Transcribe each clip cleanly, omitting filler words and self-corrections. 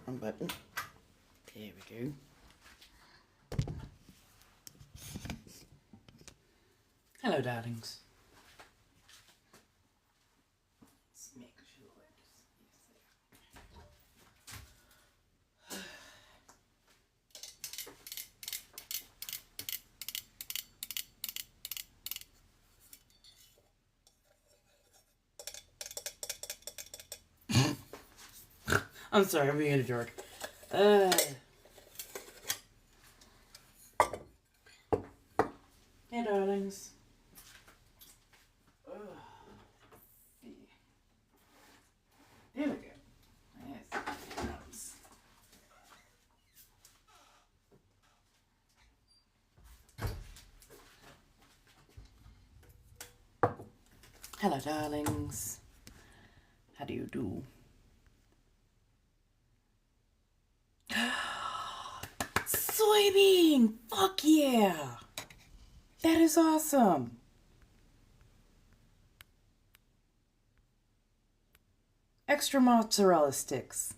Wrong button. There we go. Hello, darlings. Let's make sure I'm sorry, I'm being a jerk. Hey, darlings. There we go. Yes. Hello, darlings. How do you do? Soybean! Fuck yeah! That is awesome! Extra mozzarella sticks.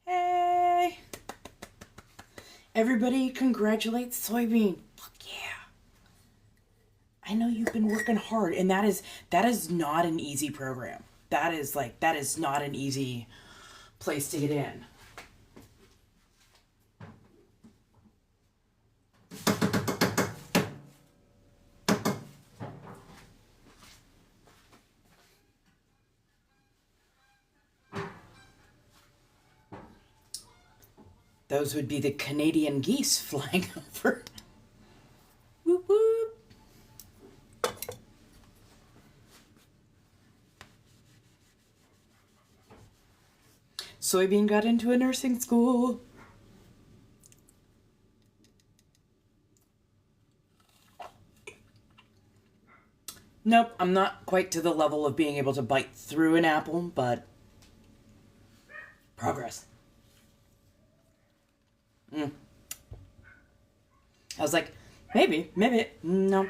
Hey! Everybody congratulate Soybean. Fuck yeah! I know you've been working hard, and that is not an easy program. That is not an easy place to get in. Those would be the Canadian geese flying over. Whoop whoop. Soybean got into a nursing school. Nope, I'm not quite to the level of being able to bite through an apple, but progress. I was like, maybe, no,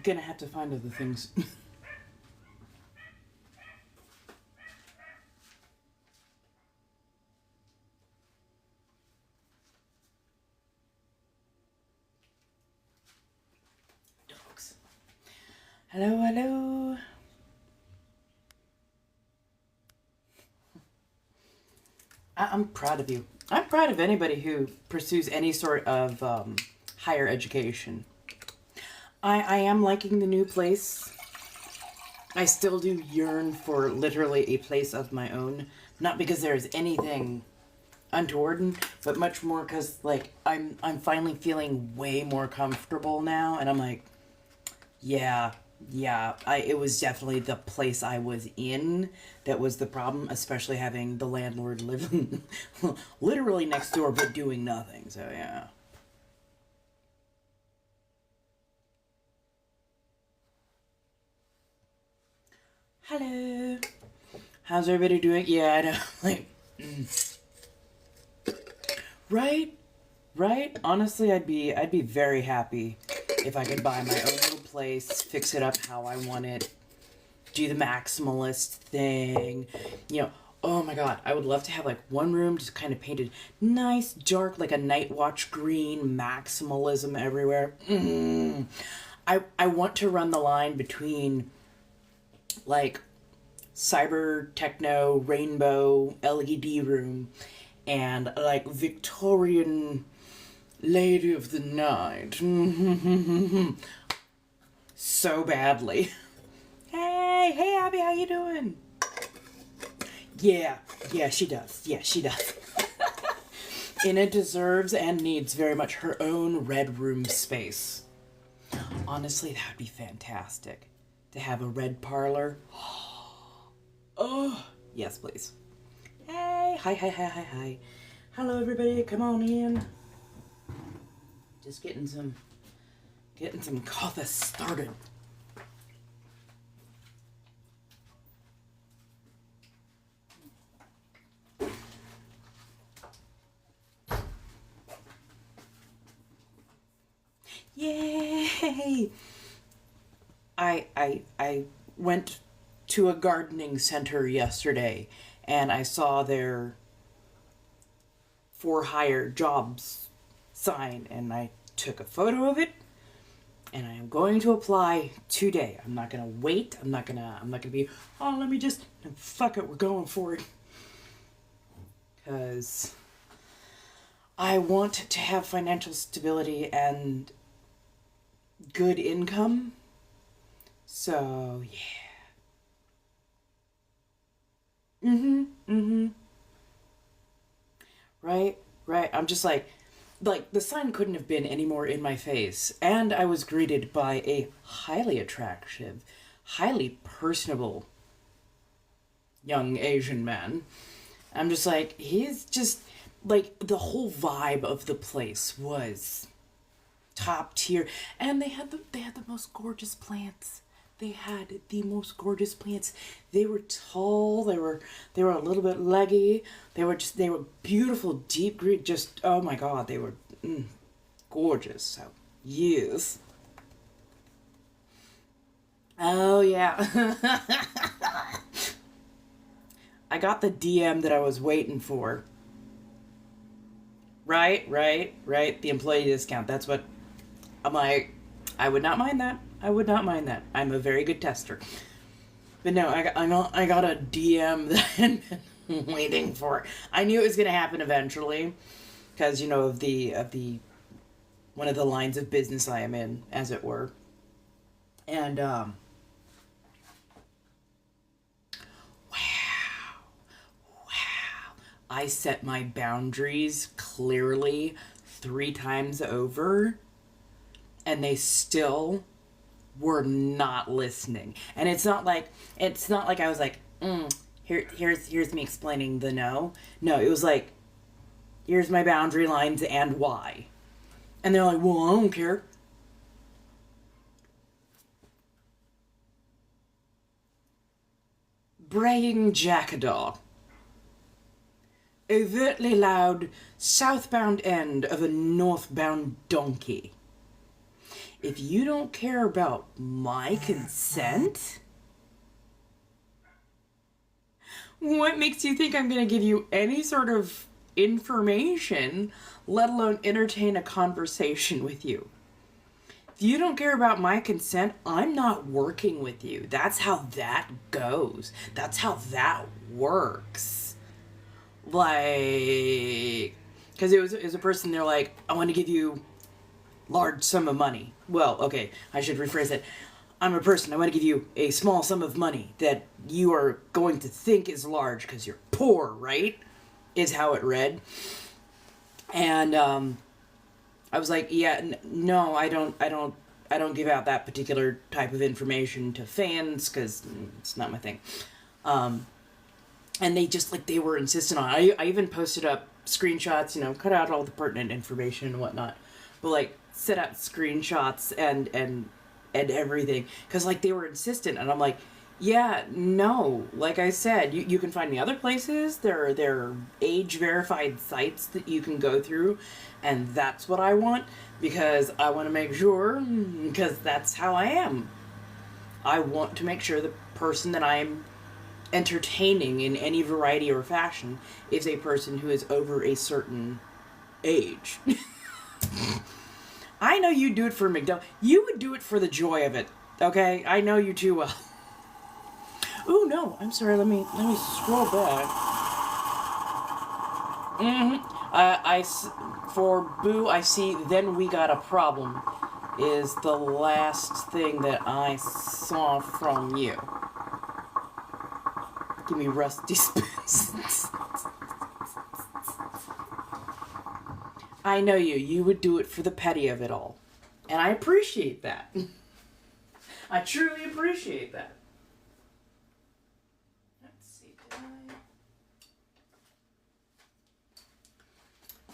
gonna have to find other things. Dogs. Hello, hello. I'm proud of you. I'm proud of anybody who pursues any sort of higher education. I am liking the new place. I still do yearn for literally a place of my own. Not because there's anything untoward, but much more because like I'm finally feeling way more comfortable now, and I'm like, yeah, it was definitely the place I was in that was the problem, especially having the landlord living literally next door but doing nothing, so yeah. Hello. How's everybody doing? Yeah, I know, like, Right? Honestly, I'd be very happy if I could buy my own little place, fix it up how I want it, do the maximalist thing, you know. Oh my god, I would love to have like one room just kind of painted nice, dark, like a night watch green, maximalism everywhere. I want to run the line between like cyber, techno, rainbow, LED room and like Victorian Lady of the Night. So badly. Hey Abby, how you doing? Yeah, she does. Inna deserves and needs very much her own red room space. Honestly, that would be fantastic. To have a red parlor. Oh, yes, please. Hey, hi. Hello, everybody. Come on in. Just getting some coffee started. Yay! I went to a gardening center yesterday, and I saw their for hire jobs sign, and I took a photo of it, and I am going to apply today. I'm not gonna wait. I'm not gonna be, oh, let me just, fuck it, we're going for it. Because I want to have financial stability and good income. So, yeah. Right? I'm just like, the sign couldn't have been any more in my face. And I was greeted by a highly attractive, highly personable young Asian man. I'm just like, he's just, like, the whole vibe of the place was top tier. And they had the most gorgeous plants. They had the most gorgeous plants. They were tall. They were a little bit leggy. They were beautiful, deep green. Just, oh my God, they were gorgeous. So, yes. Oh yeah. I got the DM that I was waiting for. Right. The employee discount. That's what I'm like. I would not mind that. I'm a very good tester. But no, I got a DM that I had been waiting for. I knew it was going to happen eventually, because of the one of the lines of business I am in, as it were. And wow. I set my boundaries clearly 3 times over, and they still were not listening. And it's not like I was like, here's me explaining the no. No, it was like, here's my boundary lines and why. And they're like, well, I don't care. Braying jackadaw. Overtly loud southbound end of a northbound donkey. If you don't care about my consent, what makes you think I'm going to give you any sort of information, let alone entertain a conversation with you? If you don't care about my consent, I'm not working with you. That's how that goes. That's how that works. Like, because it was a person, they're like, I want to give you large sum of money. Well, okay, I should rephrase it. I'm a person, I want to give you a small sum of money that you are going to think is large because you're poor, right? Is how it read. And I was like, yeah, no, I don't give out that particular type of information to fans because it's not my thing. And they just, like, they were insistent on it. I even posted up screenshots, cut out all the pertinent information and whatnot. But, like, set out screenshots and everything. Because, like, they were insistent. And I'm like, yeah, no. Like I said, you can find me other places. There are age-verified sites that you can go through. And that's what I want. Because I want to make sure, because that's how I am. I want to make sure the person that I'm entertaining in any variety or fashion is a person who is over a certain age. I know you do it for McDonald's. You would do it for the joy of it, okay? I know you too well. Ooh, no, I'm sorry. Let me scroll back. For Boo, I see. Then we got a problem. Is the last thing that I saw from you. Give me rusty spoons. I know you. You would do it for the petty of it all. And I appreciate that. I truly appreciate that. Let's see.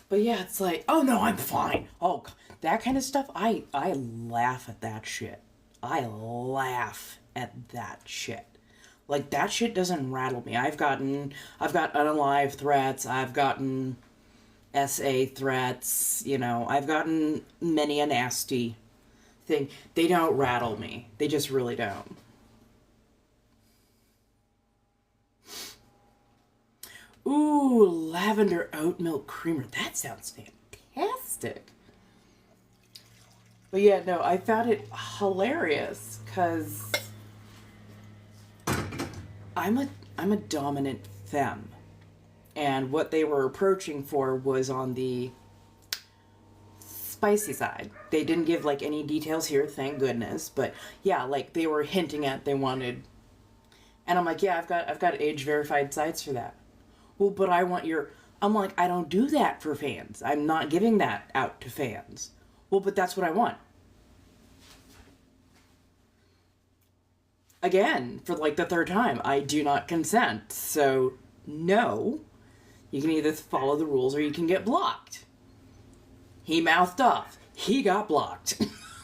But yeah, it's like, oh no, I'm fine. Oh, that kind of stuff, I laugh at that shit. I laugh at that shit. Like, that shit doesn't rattle me. I've got unalive threats. I've gotten SA threats. I've gotten many a nasty thing. They don't rattle me. They just really don't. Ooh, lavender oat milk creamer. That sounds fantastic. But yeah, no, I found it hilarious because I'm a dominant femme. And what they were approaching for was on the spicy side. They didn't give like any details here, thank goodness. But yeah, like they were hinting at they wanted, and I'm like, yeah, I've got age verified sites for that. Well, but I want your. I'm like, I don't do that for fans. I'm not giving that out to fans. Well, but that's what I want. Again, for like the third time, I do not consent. So no, you can either follow the rules or you can get blocked. He mouthed off. He got blocked.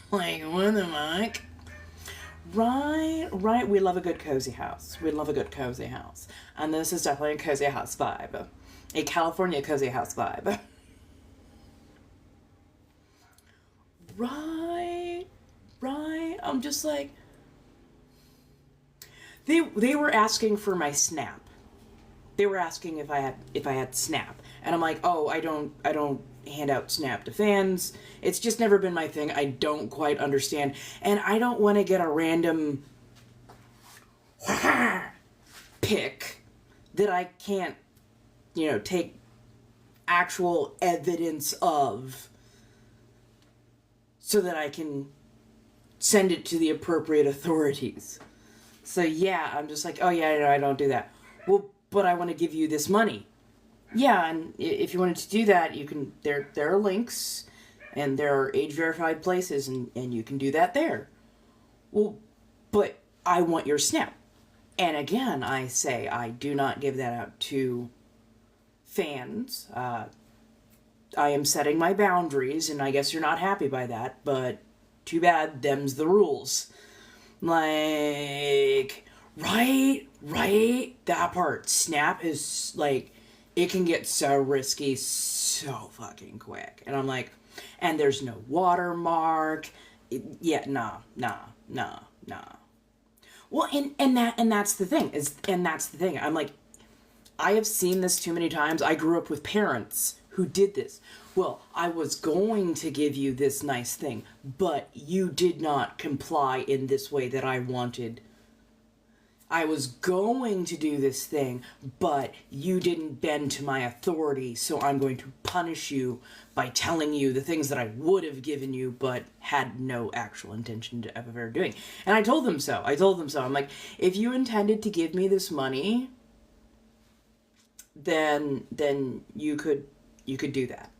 Like, what the fuck? Right. We love a good cozy house. We love a good cozy house. And this is definitely a cozy house vibe. A California cozy house vibe. Right. I'm just like... They were asking for my Snap. They were asking if I had Snap. And I'm like, oh, I don't hand out Snap to fans. It's just never been my thing. I don't quite understand. And I don't want to get a random pic that I can't, take actual evidence of so that I can send it to the appropriate authorities. So yeah, I'm just like, oh yeah, no, I don't do that. Well, but I want to give you this money. Yeah, and if you wanted to do that, you can. There are links, and there are age-verified places, and you can do that there. Well, but I want your Snap. And again, I say I do not give that out to fans. I am setting my boundaries, and I guess you're not happy by that, but too bad, them's the rules. Like, right, that part. Snap is, like... It can get so risky so fucking quick. And I'm like, and there's no watermark. Nah. Well, and that's the thing. I'm like, I have seen this too many times. I grew up with parents who did this. Well, I was going to give you this nice thing, but you did not comply in this way that I wanted. I was going to do this thing, but you didn't bend to my authority, so I'm going to punish you by telling you the things that I would have given you, but had no actual intention of ever doing. And I told them so. I'm like, if you intended to give me this money, then you could do that.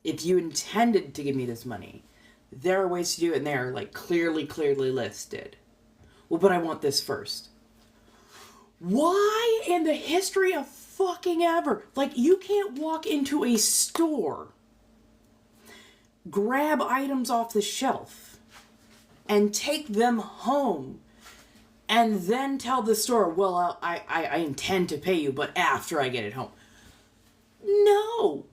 If you intended to give me this money, there are ways to do it, and they're like clearly listed. Well, but I want this first. Why in the history of fucking ever? Like, you can't walk into a store, grab items off the shelf, and take them home, and then tell the store, well, I intend to pay you, but after I get it home. No.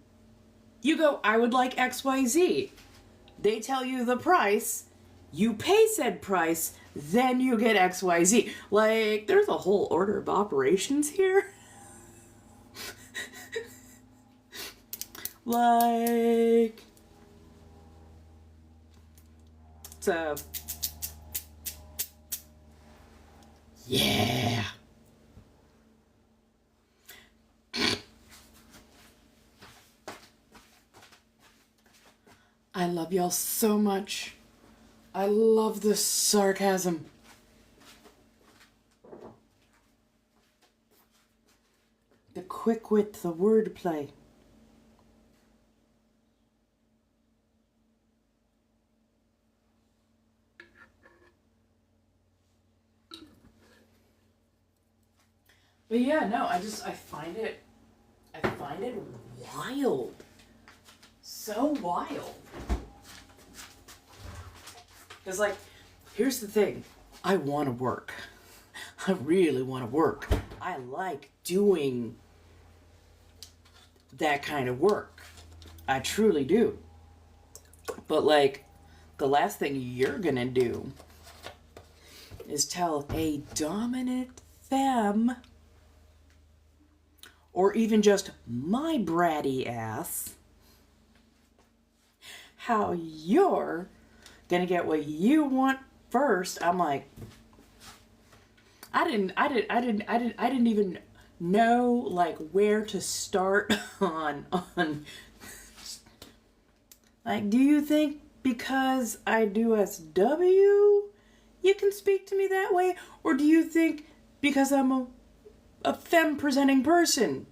You go, I would like XYZ. They tell you the price. You pay said price, then you get XYZ. Like, there's a whole order of operations here. Like, so, yeah. I love y'all so much. I love the sarcasm. The quick wit, the wordplay. But yeah, no, I find it wild. So wild. Because, like, here's the thing. I want to work. I really want to work. I like doing that kind of work. I truly do. But, like, the last thing you're gonna do is tell a dominant femme or even just my bratty ass, how you're gonna get what you want first. I'm like, I didn't even know like where to start on like, do you think because I do SW you can speak to me that way, or do you think because I'm a femme presenting person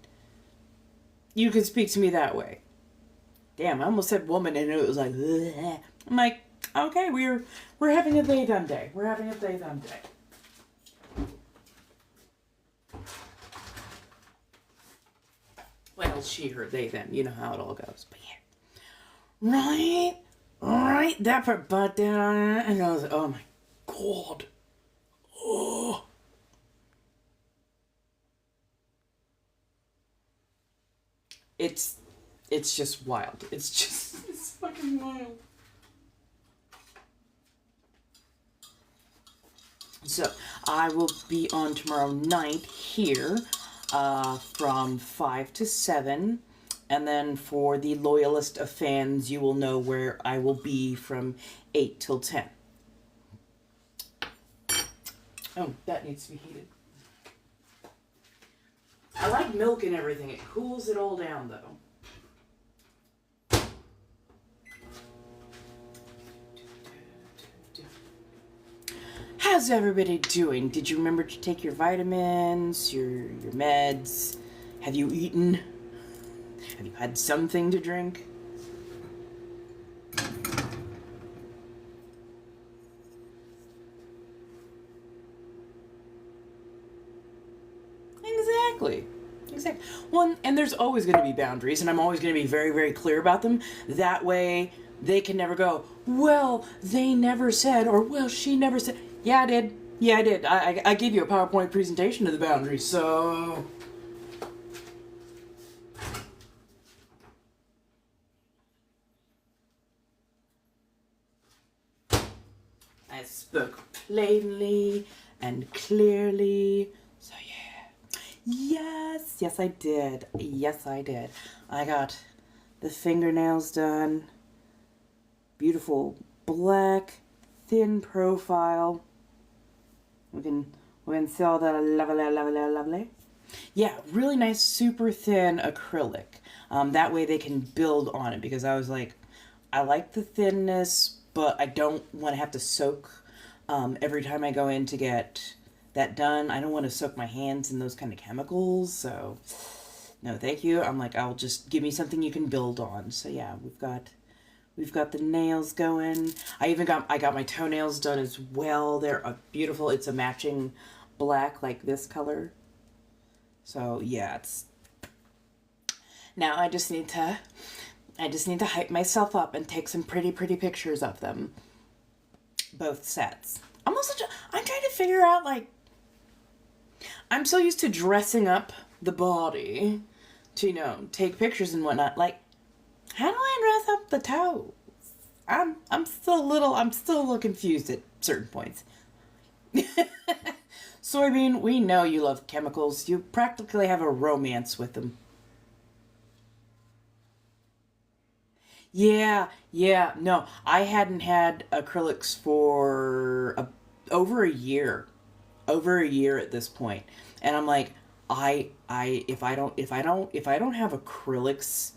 you can speak to me that way? Damn, I almost said woman and it was like, bleh. I'm like, okay, we're having a they them day. We're having a they them day. Well, she, her, they, them. You know how it all goes. But yeah. Right, that part. But then and I was like, oh my God. Oh. It's just wild. It's fucking wild. So, I will be on tomorrow night here from 5 to 7. And then for the loyalist of fans, you will know where I will be from 8 till 10. Oh, that needs to be heated. I like milk and everything. It cools it all down, though. How's everybody doing? Did you remember to take your vitamins, your meds? Have you eaten? Have you had something to drink? Exactly. Well, and there's always going to be boundaries, and I'm always going to be very, very clear about them. That way, they can never go, well, they never said, or, well, she never said. Yeah, I did. Yeah, I did. I gave you a PowerPoint presentation of the boundaries, so... I spoke plainly and clearly, so yeah. Yes, I did. Yes, I did. I got the fingernails done. Beautiful black, thin profile. We can see all the lovely. Yeah, really nice, super thin acrylic. That way they can build on it, because I was like, I like the thinness, but I don't want to have to soak every time I go in to get that done. I don't want to soak my hands in those kind of chemicals, so no, thank you. I'm like, I'll just give me something you can build on. So yeah, we've got the nails going. I got my toenails done as well. They're beautiful. It's a matching black, like this color. So yeah, now I just need to hype myself up and take some pretty pictures of them. Both sets. I'm trying to figure out, like, I'm so used to dressing up the body to, take pictures and whatnot. Like, how do I dress up the toes? I'm still a little confused at certain points. Soybean, we know you love chemicals. You practically have a romance with them. Yeah, no, I hadn't had acrylics for over a year at this point, and I'm like, if I don't have acrylics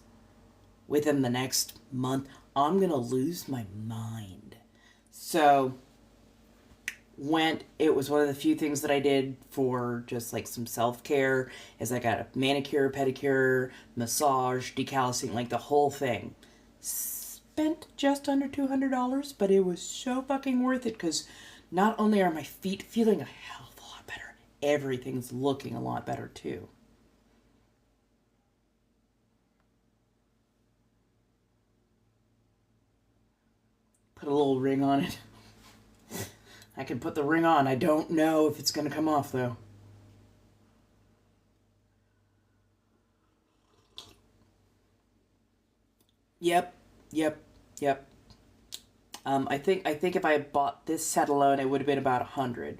within the next month, I'm gonna lose my mind. So, it was one of the few things that I did for just like some self-care, is I got a manicure, pedicure, massage, decalcing, like the whole thing. Spent just under $200, but it was so fucking worth it, because not only are my feet feeling a hell of a lot better, everything's looking a lot better too. Put a little ring on it. I can put the ring on. I don't know if it's going to come off, though. Yep. I think if I bought this set alone, it would have been about $100.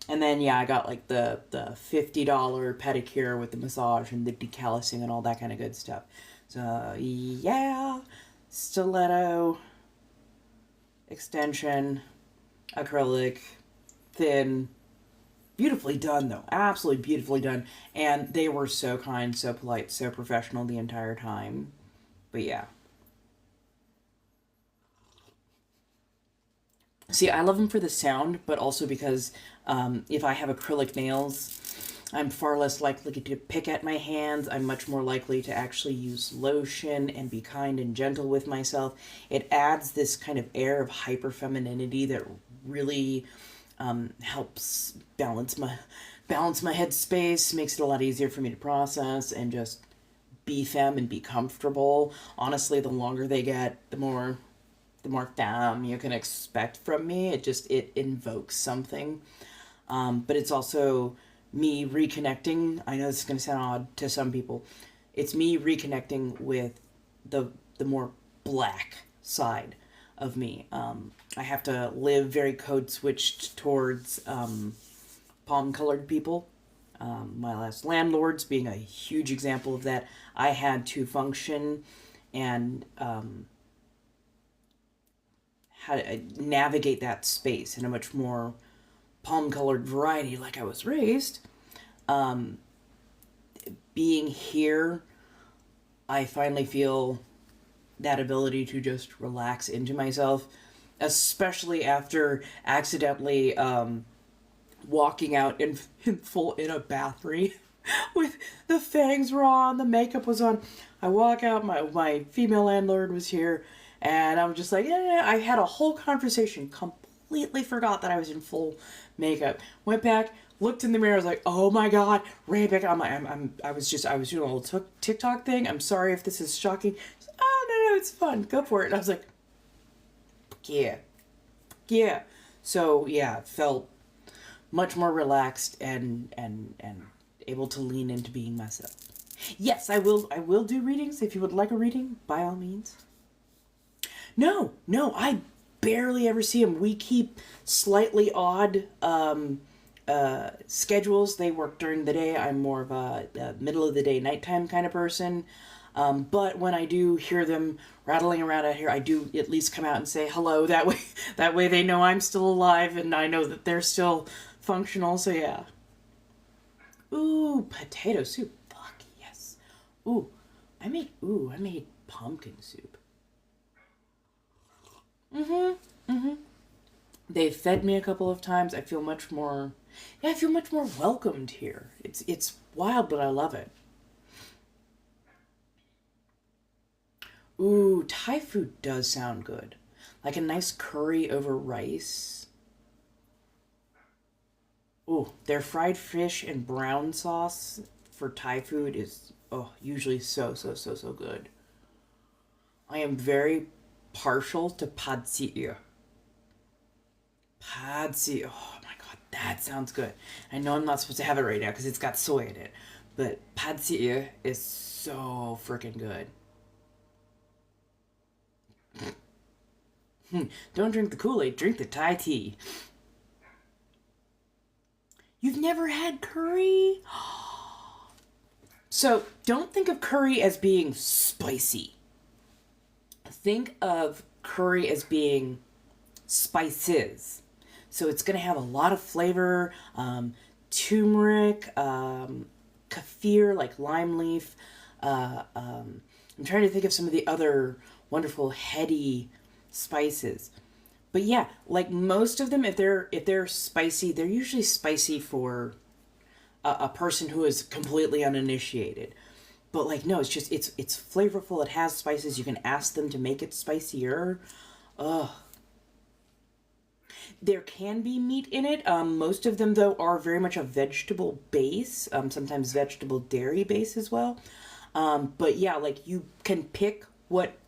And then, yeah, I got like the $50 pedicure with the massage and the decalcing and all that kind of good stuff. So, yeah, stiletto, extension, acrylic, thin. Beautifully done, though. Absolutely beautifully done. And they were so kind, so polite, so professional the entire time. But yeah. See, I love them for the sound, but also because if I have acrylic nails, I'm far less likely to pick at my hands. I'm much more likely to actually use lotion and be kind and gentle with myself. It adds this kind of air of hyper femininity that really helps balance my headspace, makes it a lot easier for me to process and just be femme and be comfortable. Honestly, the longer they get, the more femme you can expect from me. It invokes something. But it's also me reconnecting. I know this is going to sound odd to some people. It's me reconnecting with the more black side of me. I have to live very code switched towards palm colored people. My last landlords being a huge example of that. I had to function and how to navigate that space in a much more palm colored variety like I was raised. Being here, I finally feel that ability to just relax into myself, especially after accidentally walking out in a battery with the fangs were on, the makeup was on. I walk out, my female landlord was here, and I was just like, yeah, I had a whole conversation, completely forgot that I was in full makeup. Went back, looked in the mirror, I was like, oh my god, Rebecca, I was doing a little TikTok thing. I'm sorry if this is shocking. Oh no, it's fun. Go for it. And I was like, yeah, yeah. So yeah, felt much more relaxed and able to lean into being myself. Yes, I will do readings. If you would like a reading, by all means. No, I barely ever see them. We keep slightly odd schedules. They work during the day. I'm more of a middle of the day, nighttime kind of person. But when I do hear them rattling around out here, I do at least come out and say hello. That way they know I'm still alive and I know that they're still functional. So yeah. Ooh, potato soup. Fuck yes. I made pumpkin soup. They've fed me a couple of times. I feel much more welcomed here. It's wild, but I love it. Ooh, Thai food does sound good. Like a nice curry over rice. Ooh, their fried fish and brown sauce for Thai food is usually so good. I am very partial to pad see ew. Pad see. Oh my god, that sounds good. I know I'm not supposed to have it right now because it's got soy in it, but pad see ew is so freaking good. Don't drink the Kool-Aid, drink the Thai tea. You've never had curry? So don't think of curry as being spicy. Think of curry as being spices. So it's going to have a lot of flavor, turmeric, kaffir, like lime leaf. I'm trying to think of some of the other wonderful heady spices. But yeah, like most of them, if they're spicy, they're usually spicy for a person who is completely uninitiated. But like no, it's flavorful. It has spices. You can ask them to make it spicier. Ugh. There can be meat in it. Most of them though are very much a vegetable base. Sometimes vegetable dairy base as well. But yeah, like you can pick what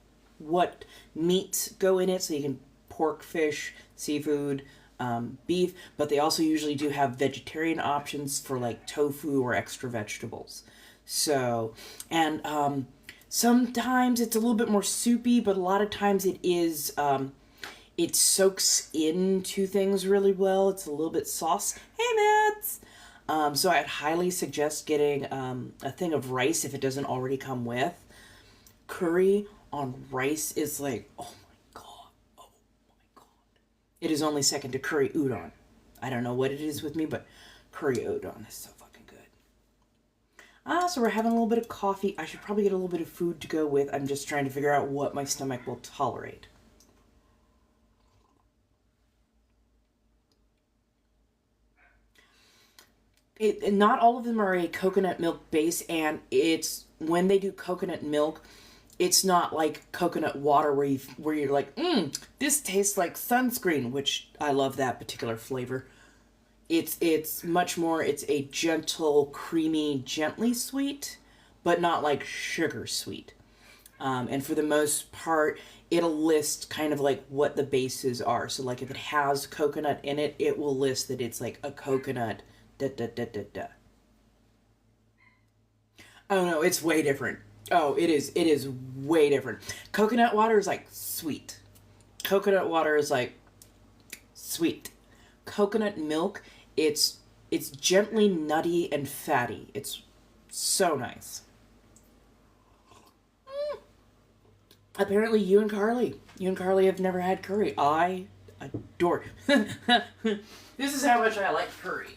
meats go in it. So you can pork, fish, seafood, beef, but they also usually do have vegetarian options for like tofu or extra vegetables. So, and sometimes it's a little bit more soupy, but a lot of times it soaks into things really well. It's a little bit sauce. Hey, Matt! So I'd highly suggest getting a thing of rice if it doesn't already come with. Curry on rice is like, oh my god, oh my god. It is only second to curry udon. I don't know what it is with me, but curry udon is so fucking good. So we're having a little bit of coffee. I should probably get a little bit of food to go with. I'm just trying to figure out what my stomach will tolerate. Not all of them are a coconut milk base, and it's when they do coconut milk, it's not like coconut water where you're like, this tastes like sunscreen, which I love that particular flavor. It's much more. It's a gentle, creamy, gently sweet, but not like sugar sweet. And for the most part, it'll list kind of like what the bases are. So like if it has coconut in it, it will list that it's like a coconut. Da, da, da, da, da. Oh no, it's way different. Oh, it is way different. Coconut water is like sweet. Coconut water is like sweet. Coconut milk, it's gently nutty and fatty. It's so nice. Apparently you and Carly have never had curry. I adore it. This is how much I like curry.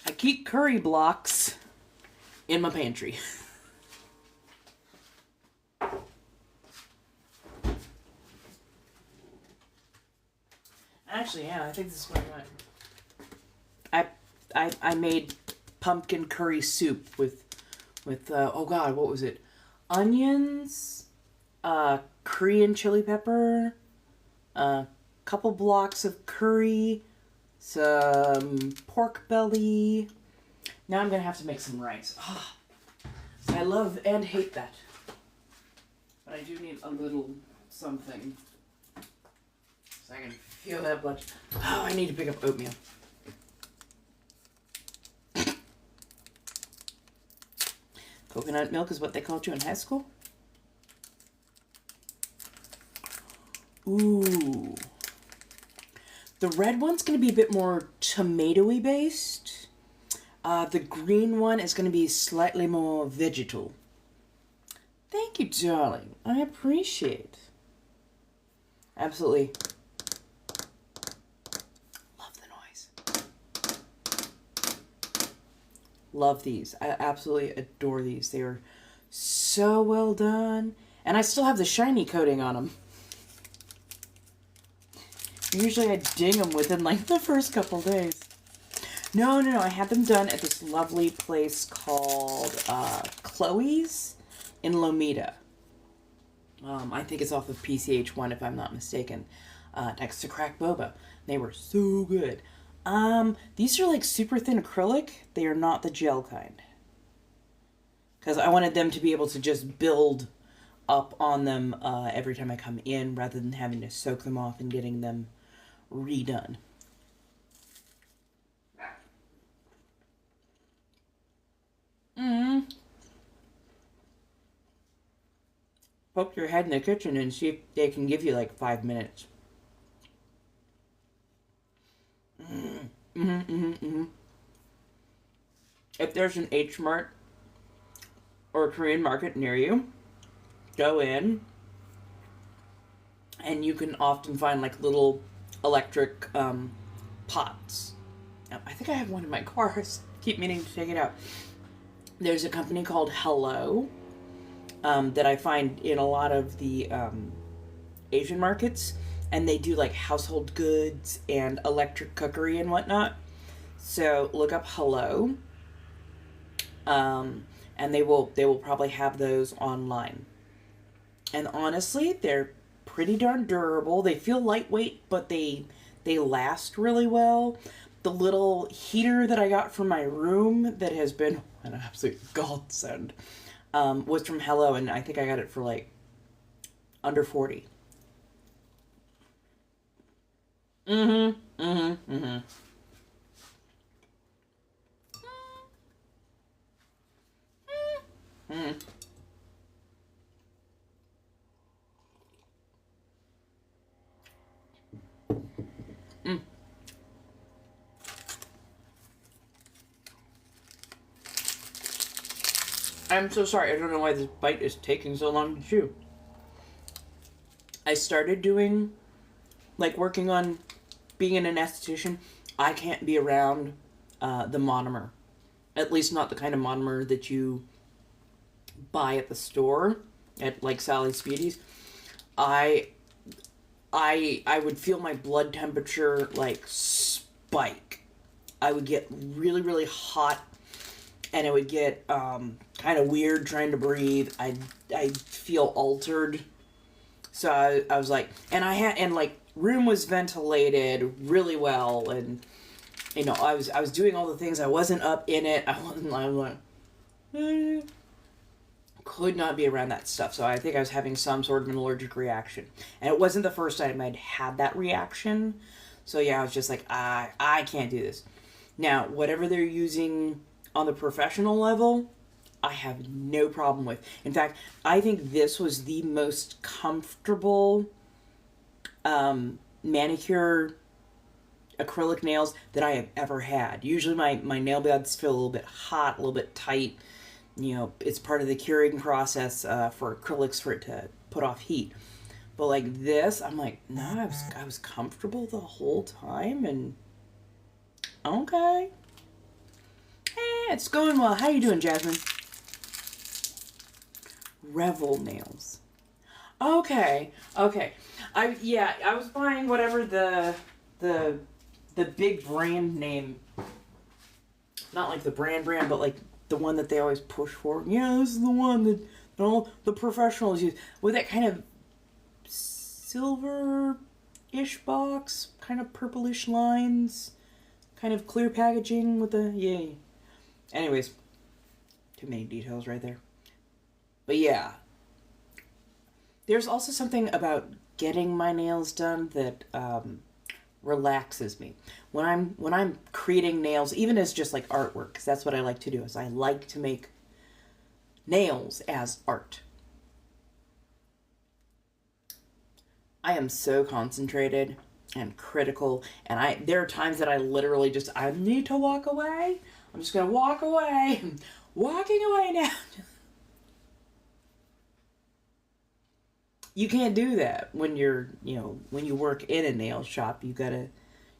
I keep curry blocks in my pantry. Actually, yeah, I think this is what I made pumpkin curry soup with oh god, what was it? Onions, Korean chili pepper, a couple blocks of curry, some pork belly. Now I'm gonna have to make some rice. Oh, I love and hate that, but I do need a little something so I can feel that blood. Oh, I need to pick up oatmeal. Coconut milk is what they called you in high school? Ooh. The red one's going to be a bit more tomatoey based. The green one is going to be slightly more vegetal. Thank you, darling. I appreciate. Absolutely. Love the noise. Love these. I absolutely adore these. They are so well done. And I still have the shiny coating on them. Usually I ding them within like the first couple days. No. I had them done at this lovely place called Chloe's in Lomita. I think it's off of PCH1 if I'm not mistaken. Next to Crack Boba. They were so good. These are like super thin acrylic. They are not the gel kind. Because I wanted them to be able to just build up on them every time I come in rather than having to soak them off and getting them redone. Poke your head in the kitchen and see if they can give you like 5 minutes. If there's an H Mart or a Korean market near you, go in and you can often find like little electric pots. I think I have one in my car. I keep meaning to take it out. There's a company called Hello that I find in a lot of the Asian markets, and they do like household goods and electric cookery and whatnot. So look up Hello, and they will probably have those online. And honestly, they're pretty darn durable. They feel lightweight, but they last really well. The little heater that I got for my room that has been an absolute godsend was from Hello, and I think I got it for like under 40. I'm so sorry. I don't know why this bite is taking so long to chew. I started doing, like, working on being an esthetician. I can't be around the monomer. At least not the kind of monomer that you buy at the store, at, like, Sally's Beauties. I would feel my blood temperature, like, spike. I would get really, really hot, and it would get kind of weird trying to breathe. I'd feel altered. So I was like, and like, room was ventilated really well, and, you know, I was doing all the things. I wasn't up in it. I was like, could not be around that stuff. So I think I was having some sort of an allergic reaction. And it wasn't the first time I'd had that reaction. So yeah, I was just like, I can't do this. Now, whatever they're using on the professional level, I have no problem with. In fact, I think this was the most comfortable manicure acrylic nails that I have ever had. Usually my nail beds feel a little bit hot, a little bit tight. You know, it's part of the curing process for acrylics for it to put off heat. But like this, I'm like, no, I was comfortable the whole time, and okay. Hey, it's going well. How you doing, Jasmine? Revel nails. Okay. I was buying whatever the big brand name, not like the brand, but like the one that they always push for. Yeah, this is the one that all the professionals use, with that kind of silver-ish box, kind of purplish lines, kind of clear packaging with the, yay. Anyways, too many details right there. But yeah, there's also something about getting my nails done that relaxes me. When I'm creating nails, even as just like artwork, because that's what I like to do, is I like to make nails as art. I am so concentrated and critical, and there are times that I literally just, I need to walk away. I'm just gonna walk away. I'm walking away now. You can't do that when you're, when you work in a nail shop.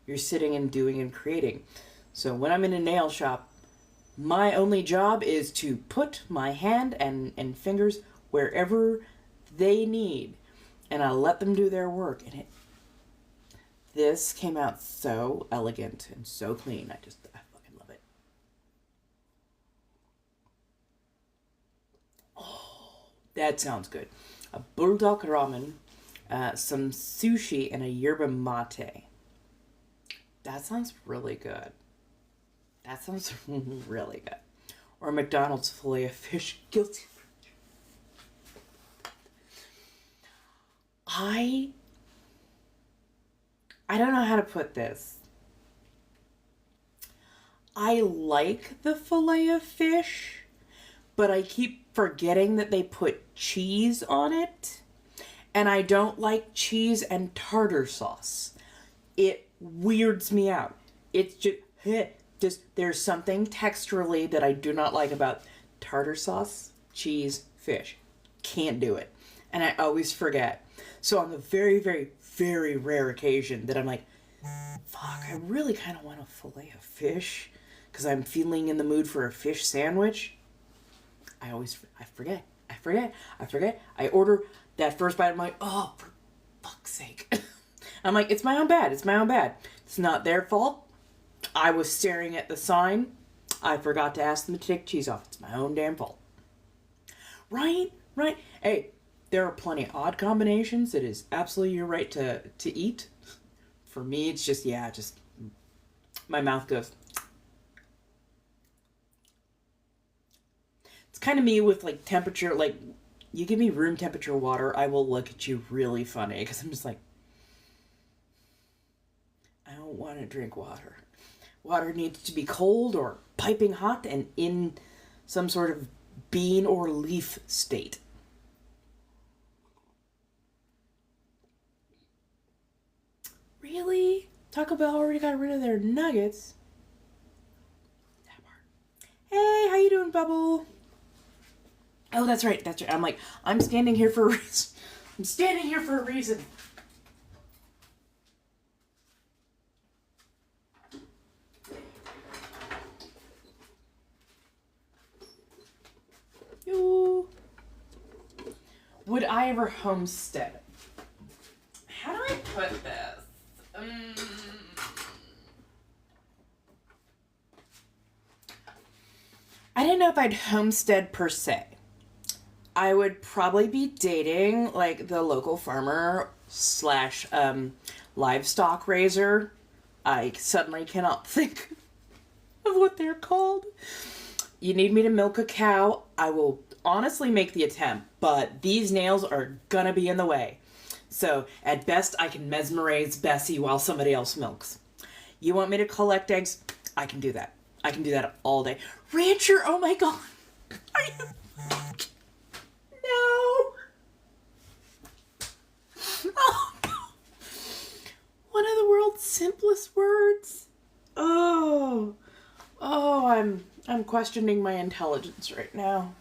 You're sitting and doing and creating. So when I'm in a nail shop, my only job is to put my hand and fingers wherever they need, and I let them do their work. And this came out so elegant and so clean. I fucking love it. Oh, that sounds good. A bulldog ramen, some sushi, and a yerba mate. That sounds really good. That sounds really good. Or McDonald's filet of fish. Guilty. I don't know how to put this. I like the filet of fish, but I keep forgetting that they put cheese on it. And I don't like cheese and tartar sauce. It weirds me out. It's just there's something texturally that I do not like about tartar sauce, cheese, fish. Can't do it. And I always forget. So on the very, very, very rare occasion that I'm like, fuck, I really kind of want a fillet of fish because I'm feeling in the mood for a fish sandwich, I forget. I order that first bite. I'm like, oh, for fuck's sake. I'm like, it's my own bad. It's not their fault. I was staring at the sign. I forgot to ask them to take cheese off. It's my own damn fault. Right? Hey, there are plenty of odd combinations. It is absolutely your right to eat. For me, it's just my mouth goes. It's kind of me with like temperature. Like, you give me room temperature water, I will look at you really funny because I'm just like, I don't want to drink water. Water needs to be cold or piping hot and in some sort of bean or leaf state. Really? Taco Bell already got rid of their nuggets. That part. Hey, how you doing, Bubble? Oh, that's right. That's right. I'm like, I'm standing here for a reason. I'm standing here for a reason. Yo. Would I ever homestead? How do I put this? I didn't know if I'd homestead per se. I would probably be dating like the local farmer slash livestock raiser. I suddenly cannot think of what they're called. You need me to milk a cow, I will honestly make the attempt, but these nails are gonna be in the way. So at best I can mesmerize Bessie while somebody else milks. You want me to collect eggs? I can do that. I can do that all day. Rancher, oh my god. Are you... No. Oh, no. One of the world's simplest words. Oh, I'm questioning my intelligence right now.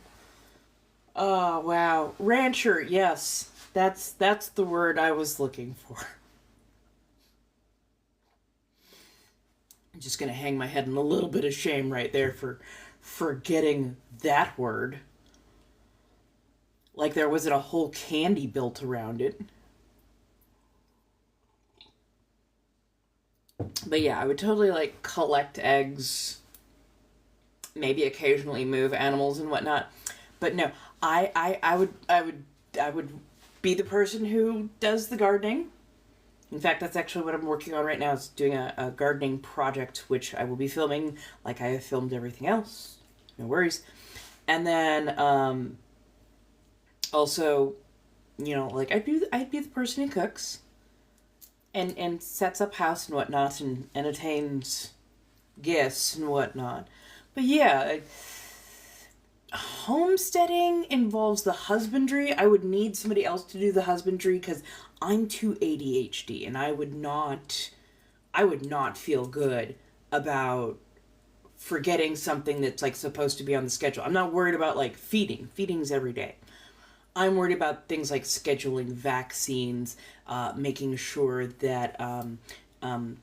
Oh, wow. Rancher, yes. That's the word I was looking for. I'm just gonna hang my head in a little bit of shame right there for forgetting that word. Like there wasn't a whole candy built around it. But yeah, I would totally like collect eggs, maybe occasionally move animals and whatnot. But no, I would be the person who does the gardening. In fact, that's actually what I'm working on right now, is doing a gardening project, which I will be filming like I have filmed everything else. No worries. And then also, you know, like I'd be the person who cooks and sets up house and whatnot and entertains guests and whatnot. But yeah, homesteading involves the husbandry. I would need somebody else to do the husbandry because I'm too ADHD and I would not feel good about forgetting something that's like supposed to be on the schedule. I'm not worried about like feeding. Feeding's every day. I'm worried about things like scheduling vaccines, making sure that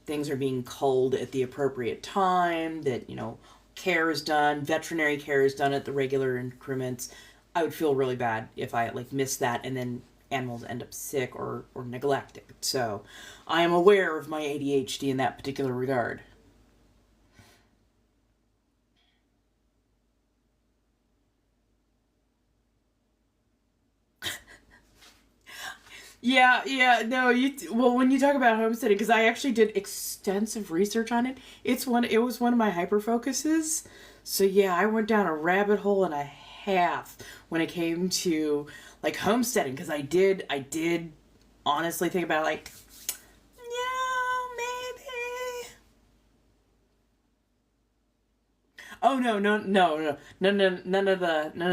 things are being culled at the appropriate time, that, you know, care is done, veterinary care is done at the regular increments. I would feel really bad if I like miss that and then animals end up sick or neglected. So I am aware of my ADHD in that particular regard. Yeah, no, well, when you talk about homesteading, because I actually did extensive research on it, it was one of my hyper focuses. So yeah, I went down a rabbit hole and a half when it came to like homesteading, because I did honestly think about like, yeah, maybe. Oh no, none of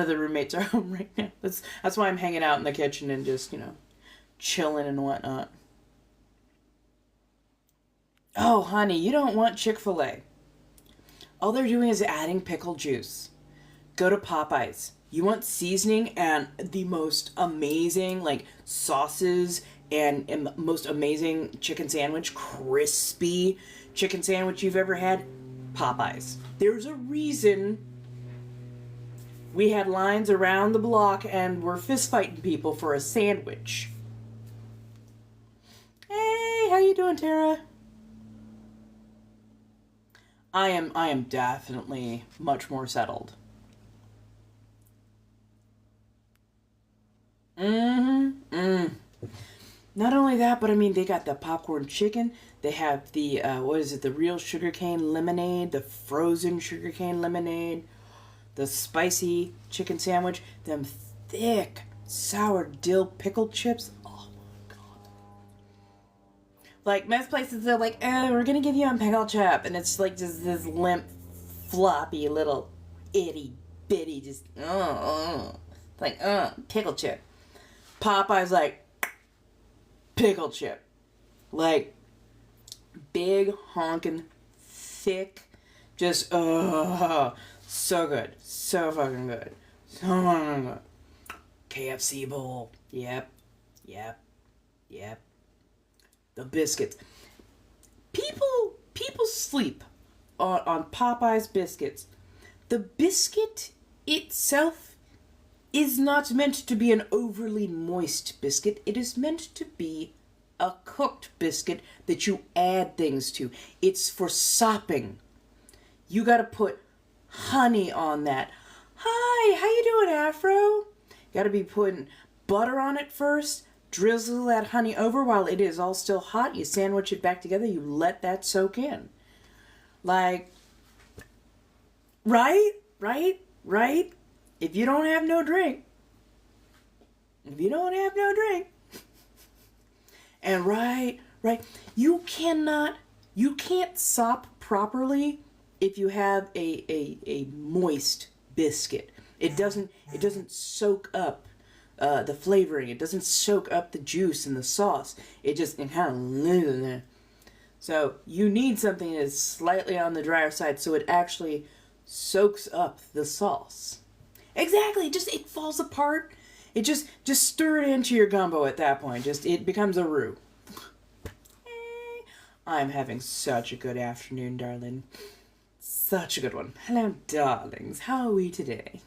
the roommates are home right now. That's why I'm hanging out in the kitchen and just, you know, chilling and whatnot. Oh, honey, you don't want Chick-fil-A. All they're doing is adding pickle juice. Go to Popeyes. You want seasoning and the most amazing, like, sauces and most amazing chicken sandwich, crispy chicken sandwich you've ever had? Popeyes. There's a reason we had lines around the block and we're fist fighting people for a sandwich. Hey, how you doing, Tara? I am definitely much more settled. Mm-hmm. Mm. Not only that, but I mean, they got the popcorn chicken. They have the what is it? The real sugarcane lemonade, the frozen sugarcane lemonade, the spicy chicken sandwich, them thick sour dill pickle chips. Oh my god! Like most places, they're like, "Oh, we're gonna give you a pickle chip," and it's like just this limp, floppy little itty bitty, just like pickle chip. Popeye's like pickle chip, like big honking thick, just so good, so fucking good, KFC bowl. Yep. Yep. Yep. The biscuits. People sleep on Popeye's biscuits. The biscuit itself is not meant to be an overly moist biscuit. It is meant to be a cooked biscuit that you add things to. It's for sopping. You gotta put honey on that. Hi, how you doing, Afro? Gotta be putting butter on it first. Drizzle that honey over while it is all still hot. You sandwich it back together. You let that soak in. Like, right? If you don't have no drink. And right. You can't sop properly if you have a moist biscuit. It doesn't soak up the flavoring. It doesn't soak up the juice and the sauce. It kind of lives in there. So you need something that is slightly on the drier side so it actually soaks up the sauce. Exactly. It falls apart. It just stir it into your gumbo at that point. It becomes a roux. I'm having such a good afternoon, darling. Such a good one. Hello, darlings. How are we today?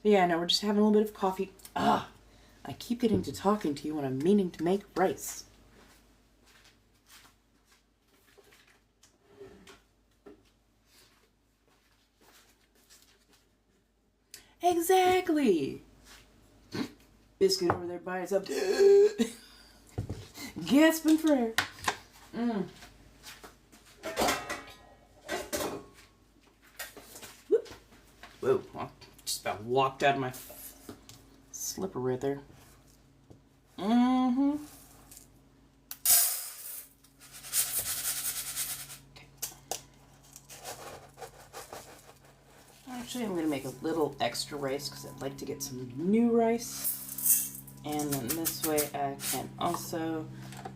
Yeah, no, we're just having a little bit of coffee. I keep getting to talking to you when I'm meaning to make rice. Exactly. Biscuit over there by itself. Gasping for air. Whoa, I just about walked out of my slipper right there. Okay. Actually, I'm going to make a little extra rice because I'd like to get some new rice. And then this way I can also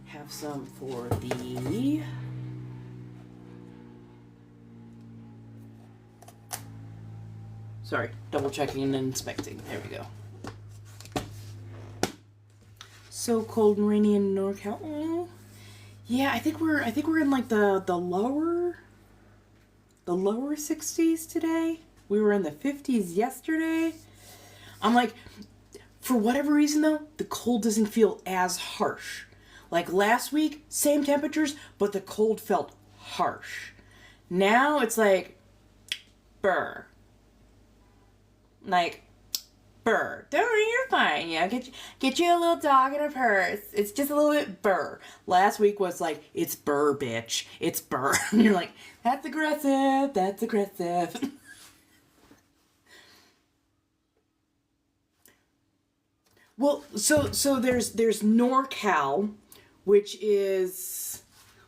have some for the... Sorry, double checking and inspecting. There we go. So cold and rainy in NorCal. Oh, yeah, I think we're in like the lower 60s today. We were in the 50s yesterday. I'm like, for whatever reason though, the cold doesn't feel as harsh. Like last week, same temperatures, but the cold felt harsh. Now it's like, burr. Like, burr. Don't worry, you're fine. You know, get you a little dog in a purse. It's just a little bit burr. Last week was like, it's burr, bitch. It's burr. And you're like, that's aggressive. That's aggressive. Well, so there's NorCal, which is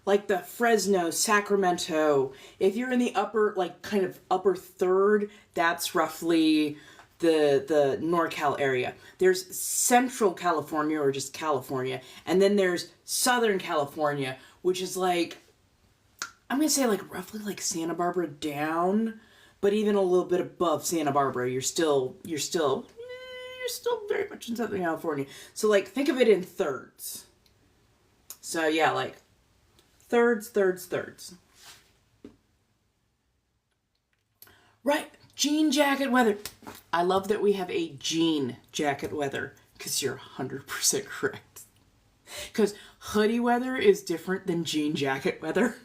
like the Fresno, Sacramento. If you're in the upper, like kind of upper third, that's roughly the NorCal area. There's Central California, or just California, and then there's Southern California, which is like, I'm gonna say like roughly like Santa Barbara down, but even a little bit above Santa Barbara. You're still very much in Southern California. So like think of it in thirds. So yeah, like thirds. Right, jean jacket weather. I love that we have a jean jacket weather, because you're 100% correct. Because hoodie weather is different than jean jacket weather.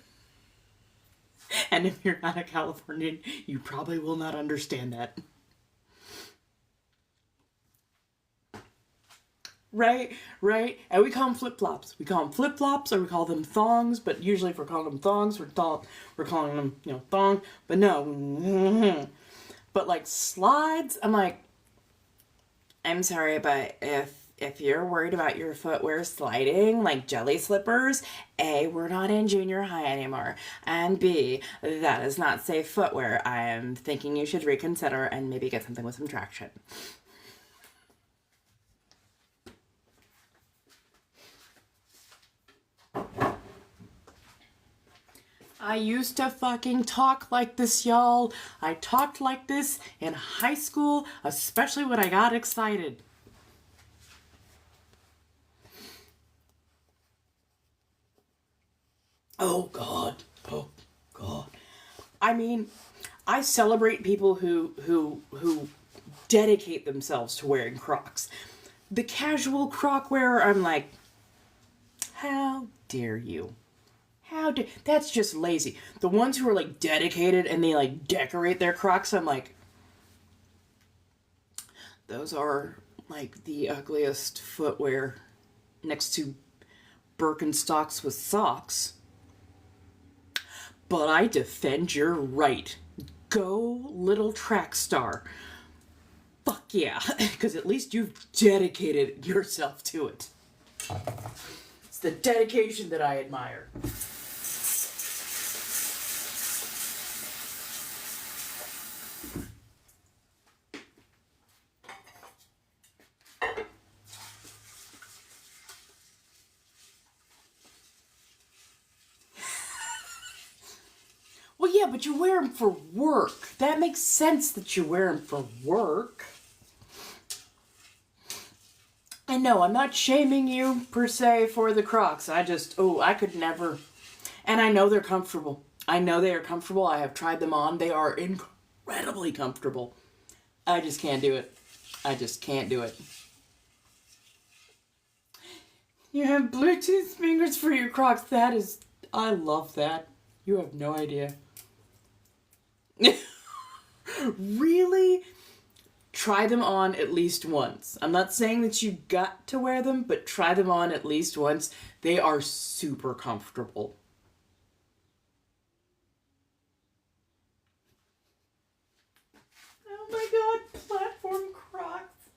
And if you're not a Californian, you probably will not understand that. Right? And we call them flip-flops. Or we call them thongs, but usually if we're calling them thongs, we're calling them, thong. But no. But like slides, I'm like, I'm sorry, but if you're worried about your footwear sliding, like jelly slippers, A, we're not in junior high anymore, and B, that is not safe footwear. I am thinking you should reconsider and maybe get something with some traction. I used to fucking talk like this, y'all. I talked like this in high school, especially when I got excited. Oh, God. Oh, God. I mean, I celebrate people who dedicate themselves to wearing Crocs. The casual Croc wearer, I'm like, how dare you? That's just lazy. The ones who are like dedicated and they like decorate their Crocs, I'm like, those are like the ugliest footwear next to Birkenstocks with socks. But I defend your right. Go, little track star. Fuck yeah, because at least you've dedicated yourself to it. It's the dedication that I admire. Well, yeah, but you wear them for work. That makes sense that you wear them for work. And no, I'm not shaming you, per se, for the Crocs. I could never. And I know they're comfortable. I know they are comfortable. I have tried them on. They are incredibly comfortable. I just can't do it. I just can't do it. You have Bluetooth fingers for your Crocs. I love that. You have no idea. Really? Try them on at least once. I'm not saying that you got to wear them, but try them on at least once. They are super comfortable. Oh my God, platform Crocs.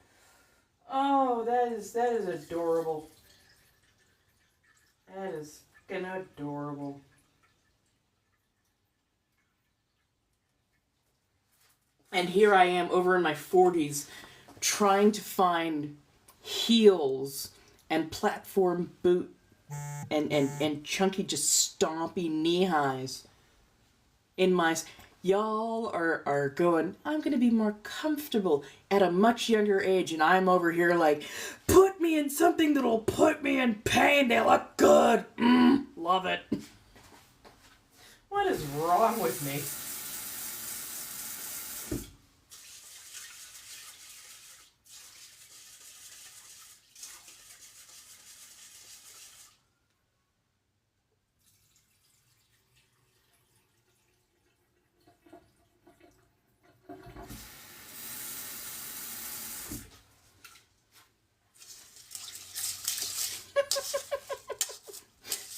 Oh, that is adorable. That is fucking adorable. And here I am over in my 40s trying to find heels and platform boot and chunky just stompy knee highs in my... Y'all are going, I'm going to be more comfortable at a much younger age, and I'm over here like, put me in something that'll put me in pain. They look good. Love it. What is wrong with me?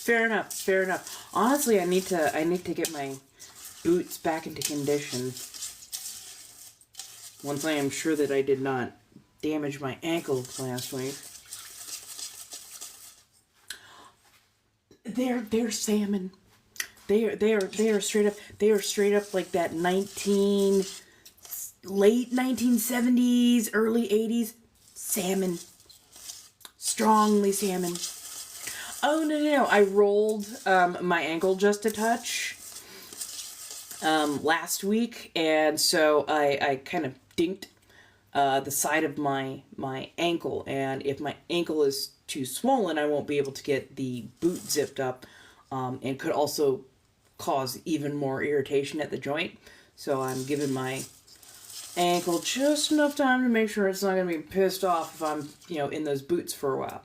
Fair enough, fair enough. Honestly, I need to get my boots back into condition. Once I am sure that I did not damage my ankle last week. They're salmon. They are straight up like that late 1970s, early 80s salmon. Strongly salmon. Oh, no. I rolled my ankle just a touch last week, and so I kind of dinked the side of my ankle, and if my ankle is too swollen, I won't be able to get the boot zipped up, and could also cause even more irritation at the joint. So I'm giving my ankle just enough time to make sure it's not going to be pissed off if I'm, in those boots for a while.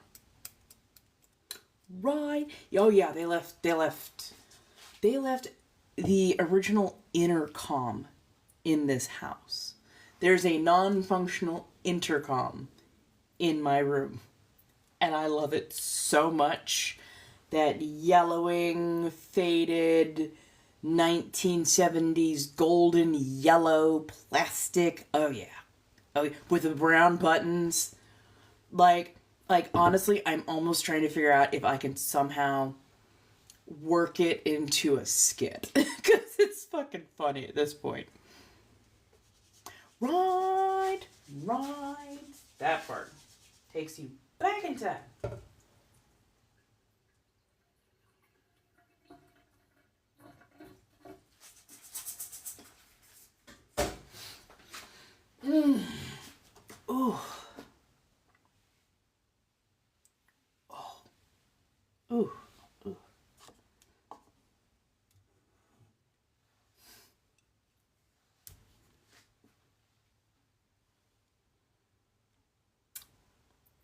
Right. Oh yeah, they left the original intercom in this house. There's a non-functional intercom in my room, and I love it so much. That yellowing, faded 1970s golden yellow plastic. Oh yeah, with the brown buttons. Like honestly, I'm almost trying to figure out if I can somehow work it into a skit. Because it's fucking funny at this point. Right. That part takes you back in time. Ooh. Ooh.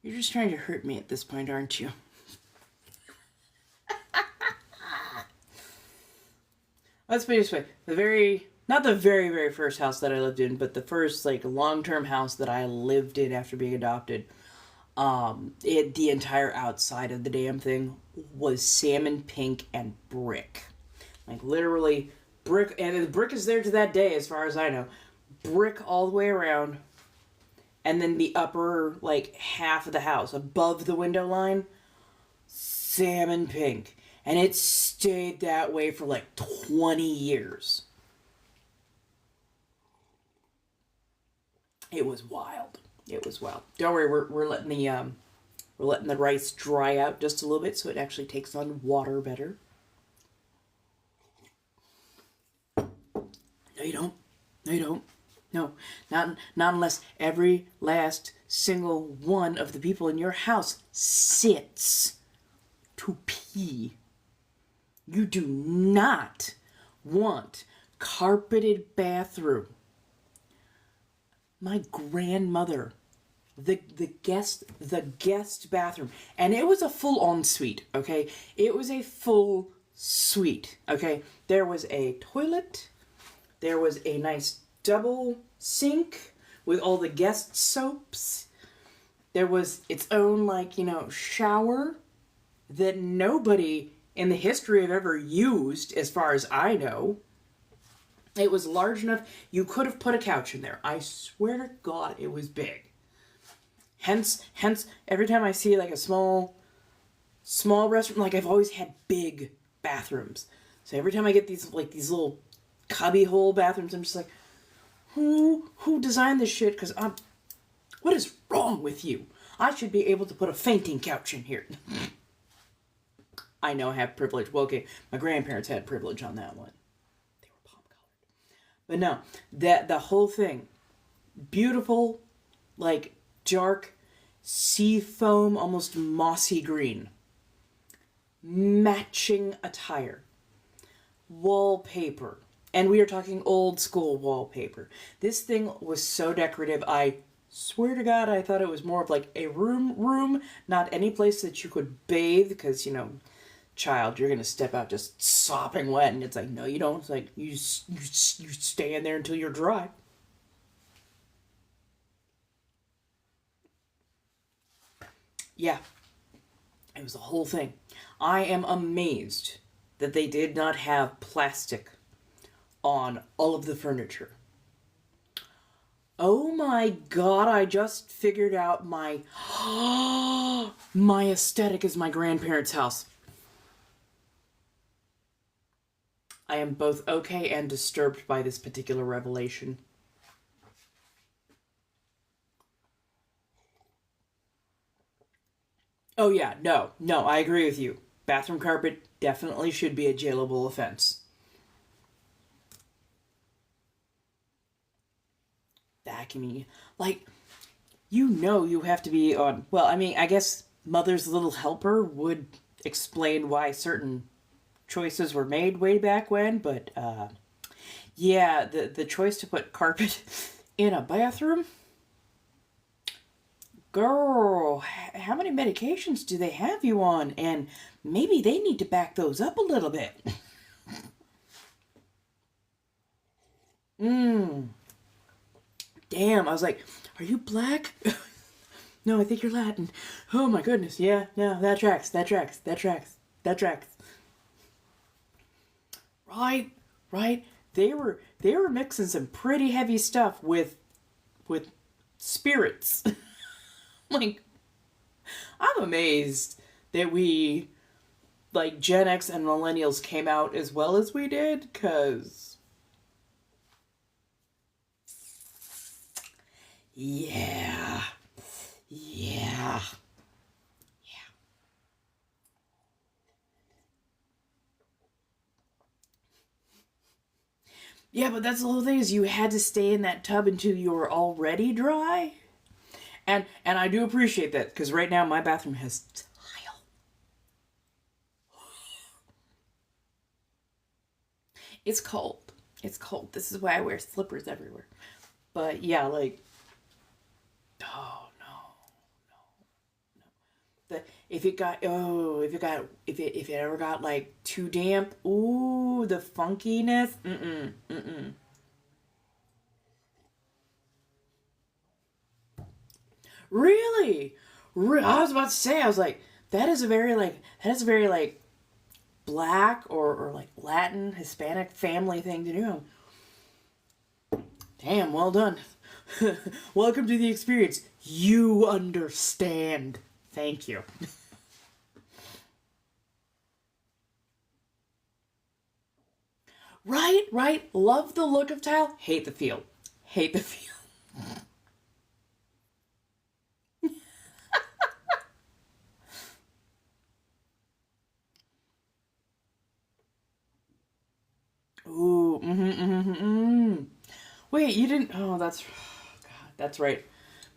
You're just trying to hurt me at this point, aren't you? Let's put it this way. Not the very, very first house that I lived in, but the first, like, long-term house that I lived in after being adopted, the entire outside of the damn thing was salmon pink and brick. Like, literally, brick, and the brick is there to that day, as far as I know. Brick all the way around, and then the upper, like, half of the house, above the window line, salmon pink. And it stayed that way for like 20 years. It was wild. It was wild. Don't worry, we're letting the rice dry out just a little bit so it actually takes on water better. No, you don't. No, you don't. No, not unless every last single one of the people in your house sits to pee. You do not want carpeted bathroom. My grandmother, the guest bathroom, and it was a full ensuite, okay? It was a full suite, okay? There was a toilet, there was a nice double sink with all the guest soaps. There was its own, like, shower that nobody in the history of ever used, as far as I know. It was large enough you could have put a couch in there. I swear to God, it was big. Hence, every time I see like a small restroom, like, I've always had big bathrooms. So every time I get these little cubby hole bathrooms, I'm just like, who designed this shit? Because what is wrong with you? I should be able to put a fainting couch in here. I know I have privilege. Well, okay, my grandparents had privilege on that one. They were palm-colored. But no, the whole thing, beautiful, like, dark, sea foam, almost mossy green. Matching attire. Wallpaper. And we are talking old school wallpaper. This thing was so decorative, I swear to God, I thought it was more of like a room, not any place that you could bathe, because, child, you're gonna step out just sopping wet, and it's like, no, you don't. It's like, you stay in there until you're dry. Yeah, it was the whole thing. I am amazed that they did not have plastic on all of the furniture. Oh my God, I just figured out my aesthetic is my grandparents' house. I am both okay and disturbed by this particular revelation. Oh yeah, no, I agree with you. Bathroom carpet definitely should be a jailable offense. Vacuuming, like, you have to be on, well, I mean, I guess Mother's Little Helper would explain why certain choices were made way back when, but, yeah, the choice to put carpet in a bathroom? Girl, how many medications do they have you on? And maybe they need to back those up a little bit. Damn, I was like, are you black? No, I think you're Latin. Oh my goodness, yeah, no, that tracks. Right. They were mixing some pretty heavy stuff with spirits. Like, I'm amazed that we, like, Gen X and millennials came out as well as we did, cause yeah. Yeah, but that's the whole thing, is you had to stay in that tub until you were already dry. And I do appreciate that, because right now my bathroom has tile. It's cold. It's cold. This is why I wear slippers everywhere. But yeah, like, oh no, the if it ever got like too damp, ooh, the funkiness, mm. Really, I was about to say, I was like, that is a very like black or like Latin Hispanic family thing to do. Damn, well done. Welcome to the experience. You understand. Thank you. Right, right. Love the look of tile. Hate the feel. Hate the feel. Ooh, Wait, you didn't. Oh, that's. God, that's right.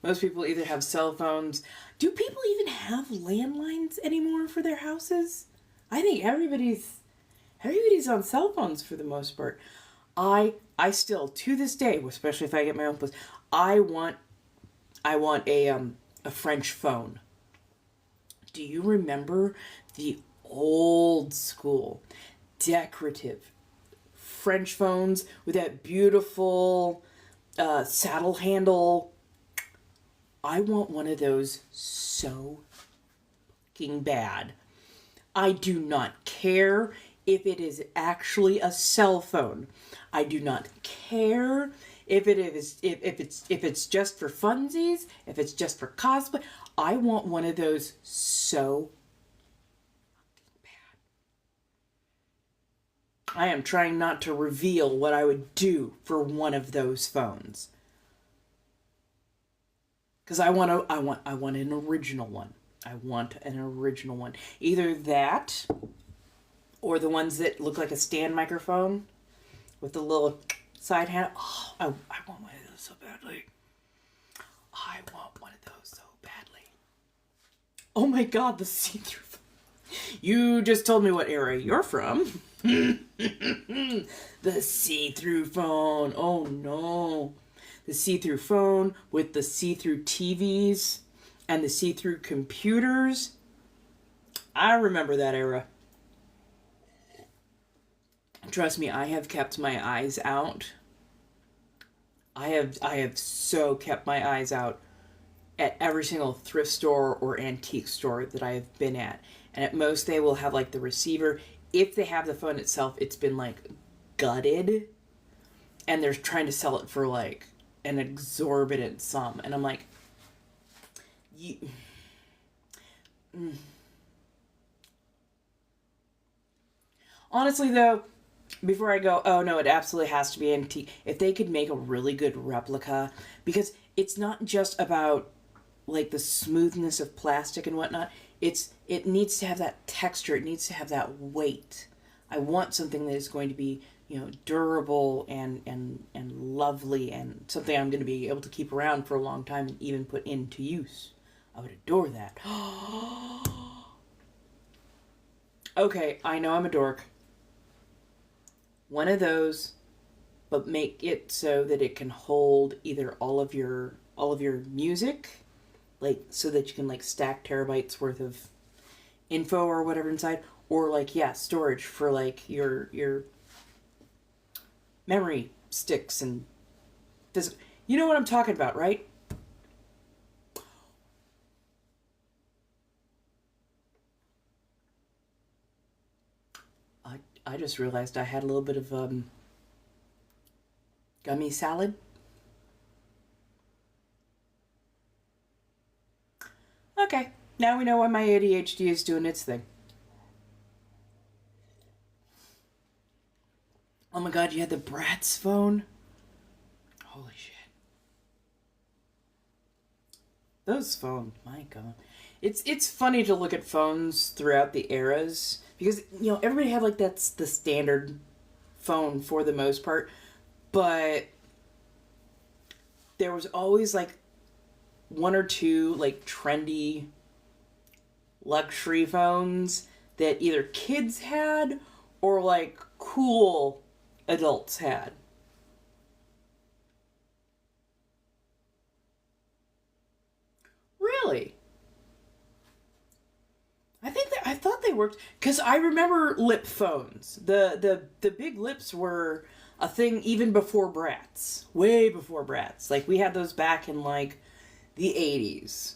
Most people either have cell phones. Do people even have landlines anymore for their houses? I think everybody's on cell phones for the most part. I still to this day, especially if I get my own place, I want a French phone. Do you remember the old school decorative French phones with that beautiful saddle handle? I want one of those so fucking bad. I do not care if it is actually a cell phone. I do not care if it's just for funsies, if it's just for cosplay. I want one of those so bad. I am trying not to reveal what I would do for one of those phones. Cuz I want an original one. I want an original one. Either that or the ones that look like a stand microphone with the little side handle. Oh, I want one of those so badly. I want one of those so badly. Oh my god, the see-through phone. You just told me what era you're from. The see-through phone. Oh no. The see-through phone with the see-through TVs and the see-through computers. I remember that era. Trust me, I have kept my eyes out. I have so kept my eyes out at every single thrift store or antique store that I have been at. And at most they will have like the receiver. If they have the phone itself, it's been like gutted and they're trying to sell it for like an exorbitant sum. And I'm like, you... Honestly though, before I go, oh no, it absolutely has to be antique. If they could make a really good replica, because it's not just about like the smoothness of plastic and whatnot. It needs to have that texture. It needs to have that weight. I want something that is going to be, durable and lovely and something I'm going to be able to keep around for a long time and even put into use. I would adore that. Okay, I know I'm a dork. One of those, but make it so that it can hold either all of your music, like so that you can like stack terabytes worth of info or whatever inside, or like storage for like your memory sticks and this. You know what I'm talking about, right? I just realized I had a little bit of gummy salad. Okay, now we know why my ADHD is doing its thing. Oh my god, you had the Bratz phone? Holy shit. Those phones, my god. It's funny to look at phones throughout the eras because everybody had like that's the standard phone for the most part, but there was always like one or two like trendy luxury phones that either kids had or like cool adults had. Really? I thought they worked because I remember lip phones. The big lips were a thing even before Bratz, way before Bratz. Like we had those back in like the 80s.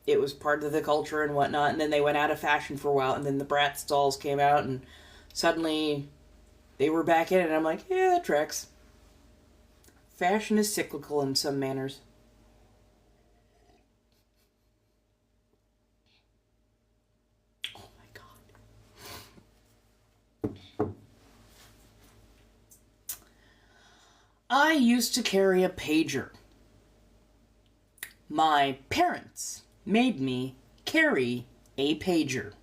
It was part of the culture and whatnot, and then they went out of fashion for a while, and then the Bratz dolls came out, and suddenly they were back in it. And I'm like, yeah, that tracks. Fashion is cyclical in some manners. Oh my god. I used to carry a pager. My parents made me carry a pager.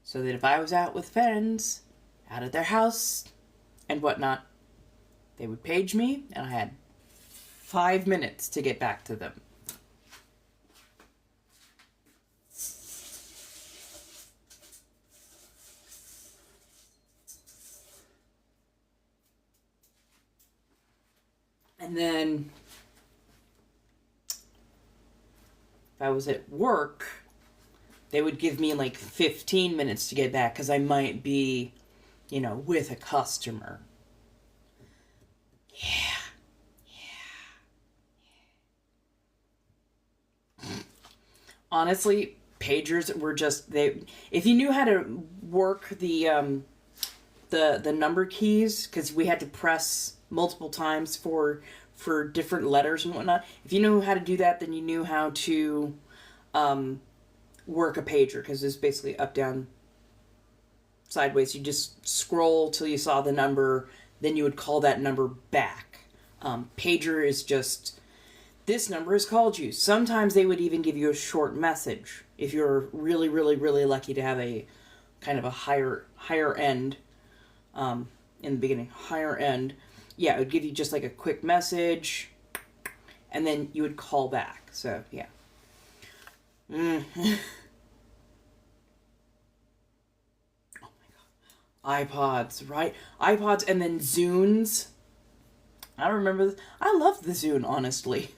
So that if I was out with friends, out at their house, and whatnot, they would page me, and I had 5 minutes to get back to them. And then, if I was at work, they would give me like 15 minutes to get back because I might be, with a customer. Yeah. Honestly, pagers were just if you knew how to work the number keys, because we had to press multiple times for different letters and whatnot. If you knew how to do that, then you knew how to work a pager, because it's basically up, down, sideways. You just scroll till you saw the number, then you would call that number back. Pager is just, this number has called you. Sometimes they would even give you a short message if you're really, really, really lucky to have a kind of a higher end in the beginning. Higher end. Yeah, it would give you just like a quick message, and then you would call back. So, yeah. Oh my god. iPods, right? iPods and then Zunes. I remember this. I loved the Zune, honestly.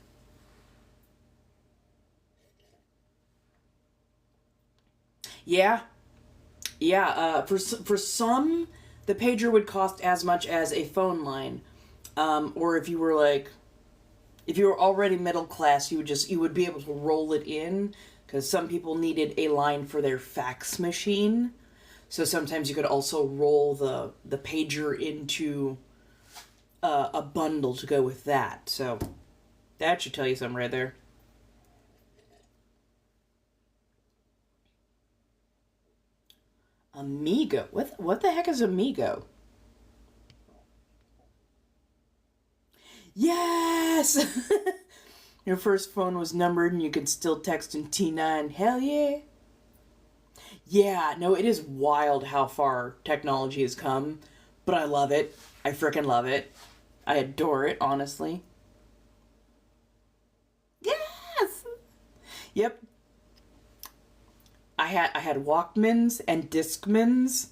Yeah. Yeah, for some, the pager would cost as much as a phone line. Or if you were already middle class, you would be able to roll it in, because some people needed a line for their fax machine. So sometimes you could also roll the pager into a bundle to go with that. So that should tell you something right there. Amigo. What the heck is Amigo? Yes! Your first phone was numbered and you could still text in T9. Hell yeah! Yeah, no, it is wild how far technology has come, but I love it. I frickin' love it. I adore it, honestly. Yes! Yep. I had Walkmans and Discmans,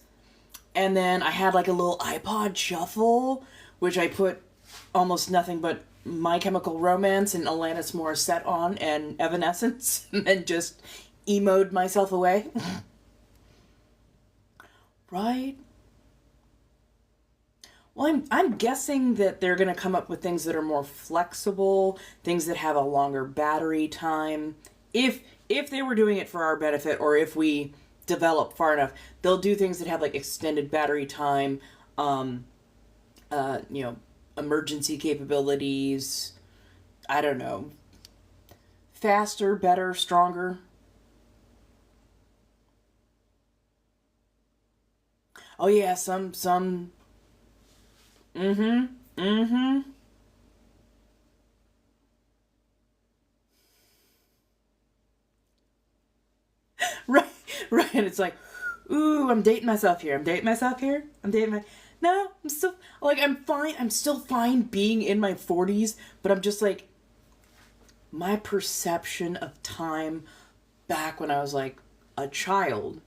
and then I had like a little iPod Shuffle, which I put almost nothing but My Chemical Romance and Alanis Morissette on, and Evanescence, and then just emoed myself away. Right? Well, I'm guessing that they're going to come up with things that are more flexible, things that have a longer battery time. If they were doing it for our benefit, or if we develop far enough, they'll do things that have like extended battery time, um, you know, emergency capabilities. I don't know, faster, better, stronger. Oh yeah, some. Mm-hmm. Mm-hmm. Right, right. And it's like, ooh, I'm dating myself here. I'm dating myself here. I'm dating my. No, I'm still like I'm fine. I'm still fine being in my 40s, but I'm just like my perception of time back when I was like a child.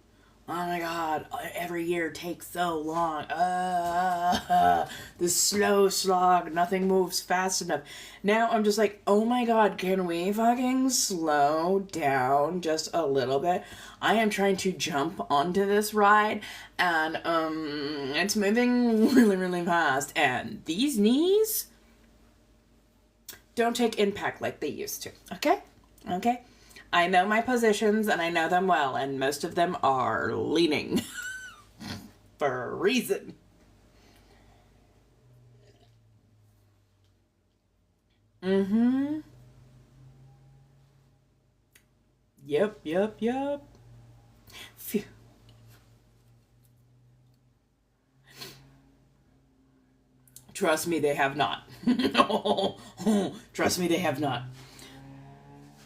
oh my god, every year takes so long. The slow slog, nothing moves fast enough. Now I'm just like, oh my god, can we fucking slow down just a little bit? I am trying to jump onto this ride, and it's moving really, really fast. And these knees don't take impact like they used to. Okay? Okay? I know my positions and I know them well, and most of them are leaning for a reason. Mm-hmm. Yep, yep, yep. Phew. Trust me, they have not. Trust me, they have not.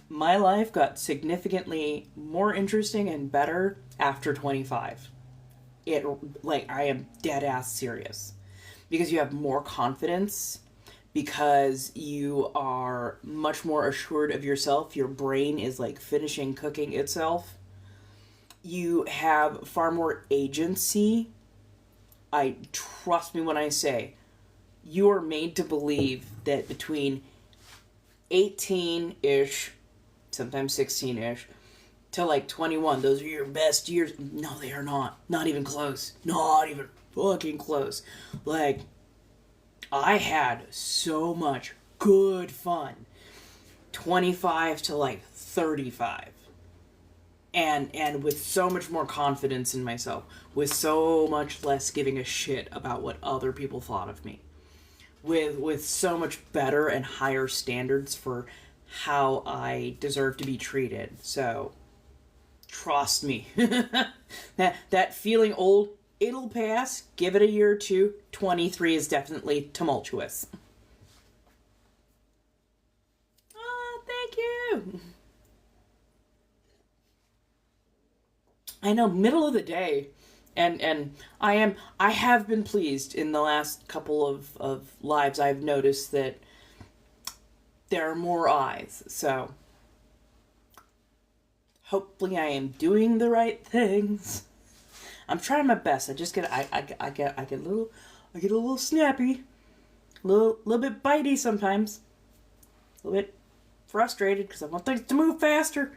My life got significantly more interesting and better after 25. It, like, I am dead ass serious. Because you have more confidence, because you are much more assured of yourself. Your brain is like finishing cooking itself. You have far more agency. I trust me when I say you are made to believe that between 18 ish, sometimes 16 ish, to like 21, those are your best years. No, they are not. Not even close. Not even fucking close. Like, I had so much good fun 25 to like 35. And with so much more confidence in myself, with so much less giving a shit about what other people thought of me, with so much better and higher standards for how I deserve to be treated. So trust me. that feeling old, it'll pass. Give it a year or two. 23 is definitely tumultuous. Oh, thank you. I know, middle of the day. And I have been pleased in the last couple of lives. I've noticed that there are more eyes. So hopefully I am doing the right things. I'm trying my best. I get a little snappy, little bit bitey sometimes, a little bit frustrated because I want things to move faster.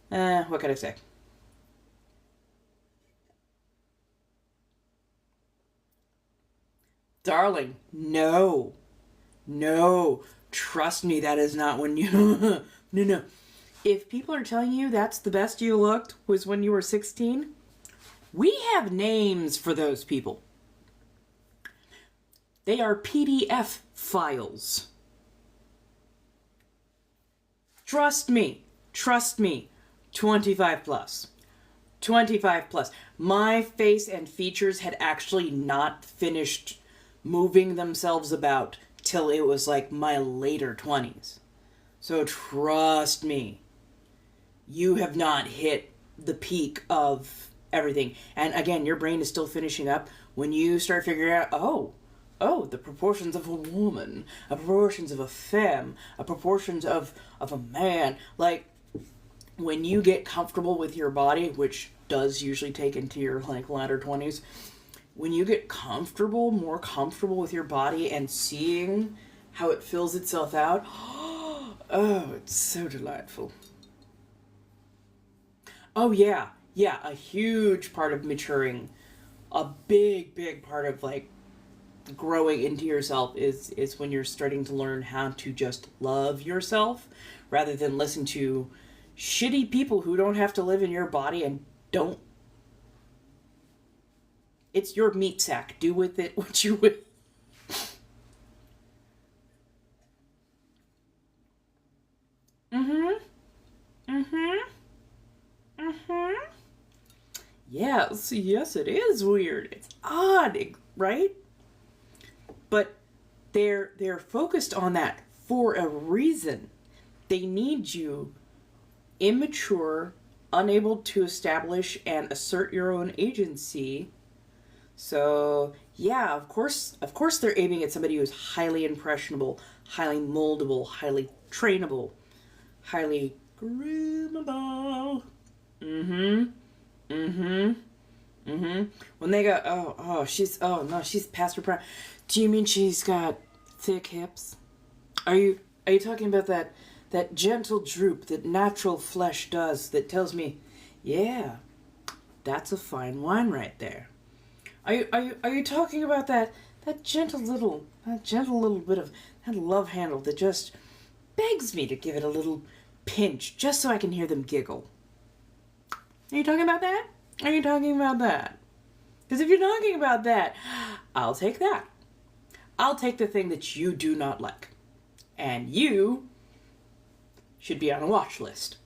What can I say? Darling, no. No. Trust me, that is not when you... no, no. If people are telling you that's the best you looked was when you were 16, we have names for those people. They are PDF files. Trust me. Trust me. 25 plus. 25 plus. My face and features had actually not finished moving themselves about till it was like my later 20s. So trust me, you have not hit the peak of everything. And again, your brain is still finishing up when you start figuring out, the proportions of a woman, the proportions of a femme, the proportions of a man. Like, when you get comfortable with your body, which does usually take into your like latter 20s, when you get more comfortable with your body and seeing how it fills itself out, oh, it's so delightful. Oh yeah, yeah, a huge part of maturing, a big part of like growing into yourself is when you're starting to learn how to just love yourself rather than listen to shitty people who don't have to live in your body and don't. It's your meat sack. Do with it what you will. Mm-hmm. Mm-hmm. Mm-hmm. Yes, yes, it is weird. It's odd, right? But they're focused on that for a reason. They need you immature, unable to establish and assert your own agency. So, yeah, of course they're aiming at somebody who's highly impressionable, highly moldable, highly trainable, highly groomable. Mm-hmm. Mm-hmm. When they go, oh no, she's past her prime. Do you mean she's got thick hips? Are you talking about that gentle droop that natural flesh does that tells me, yeah, that's a fine wine right there? Are you talking about that gentle little bit of that love handle that just begs me to give it a little pinch just so I can hear them giggle? Are you talking about that? Are you talking about that? Because if you're talking about that, I'll take that. I'll take the thing that you do not like. And you should be on a watch list.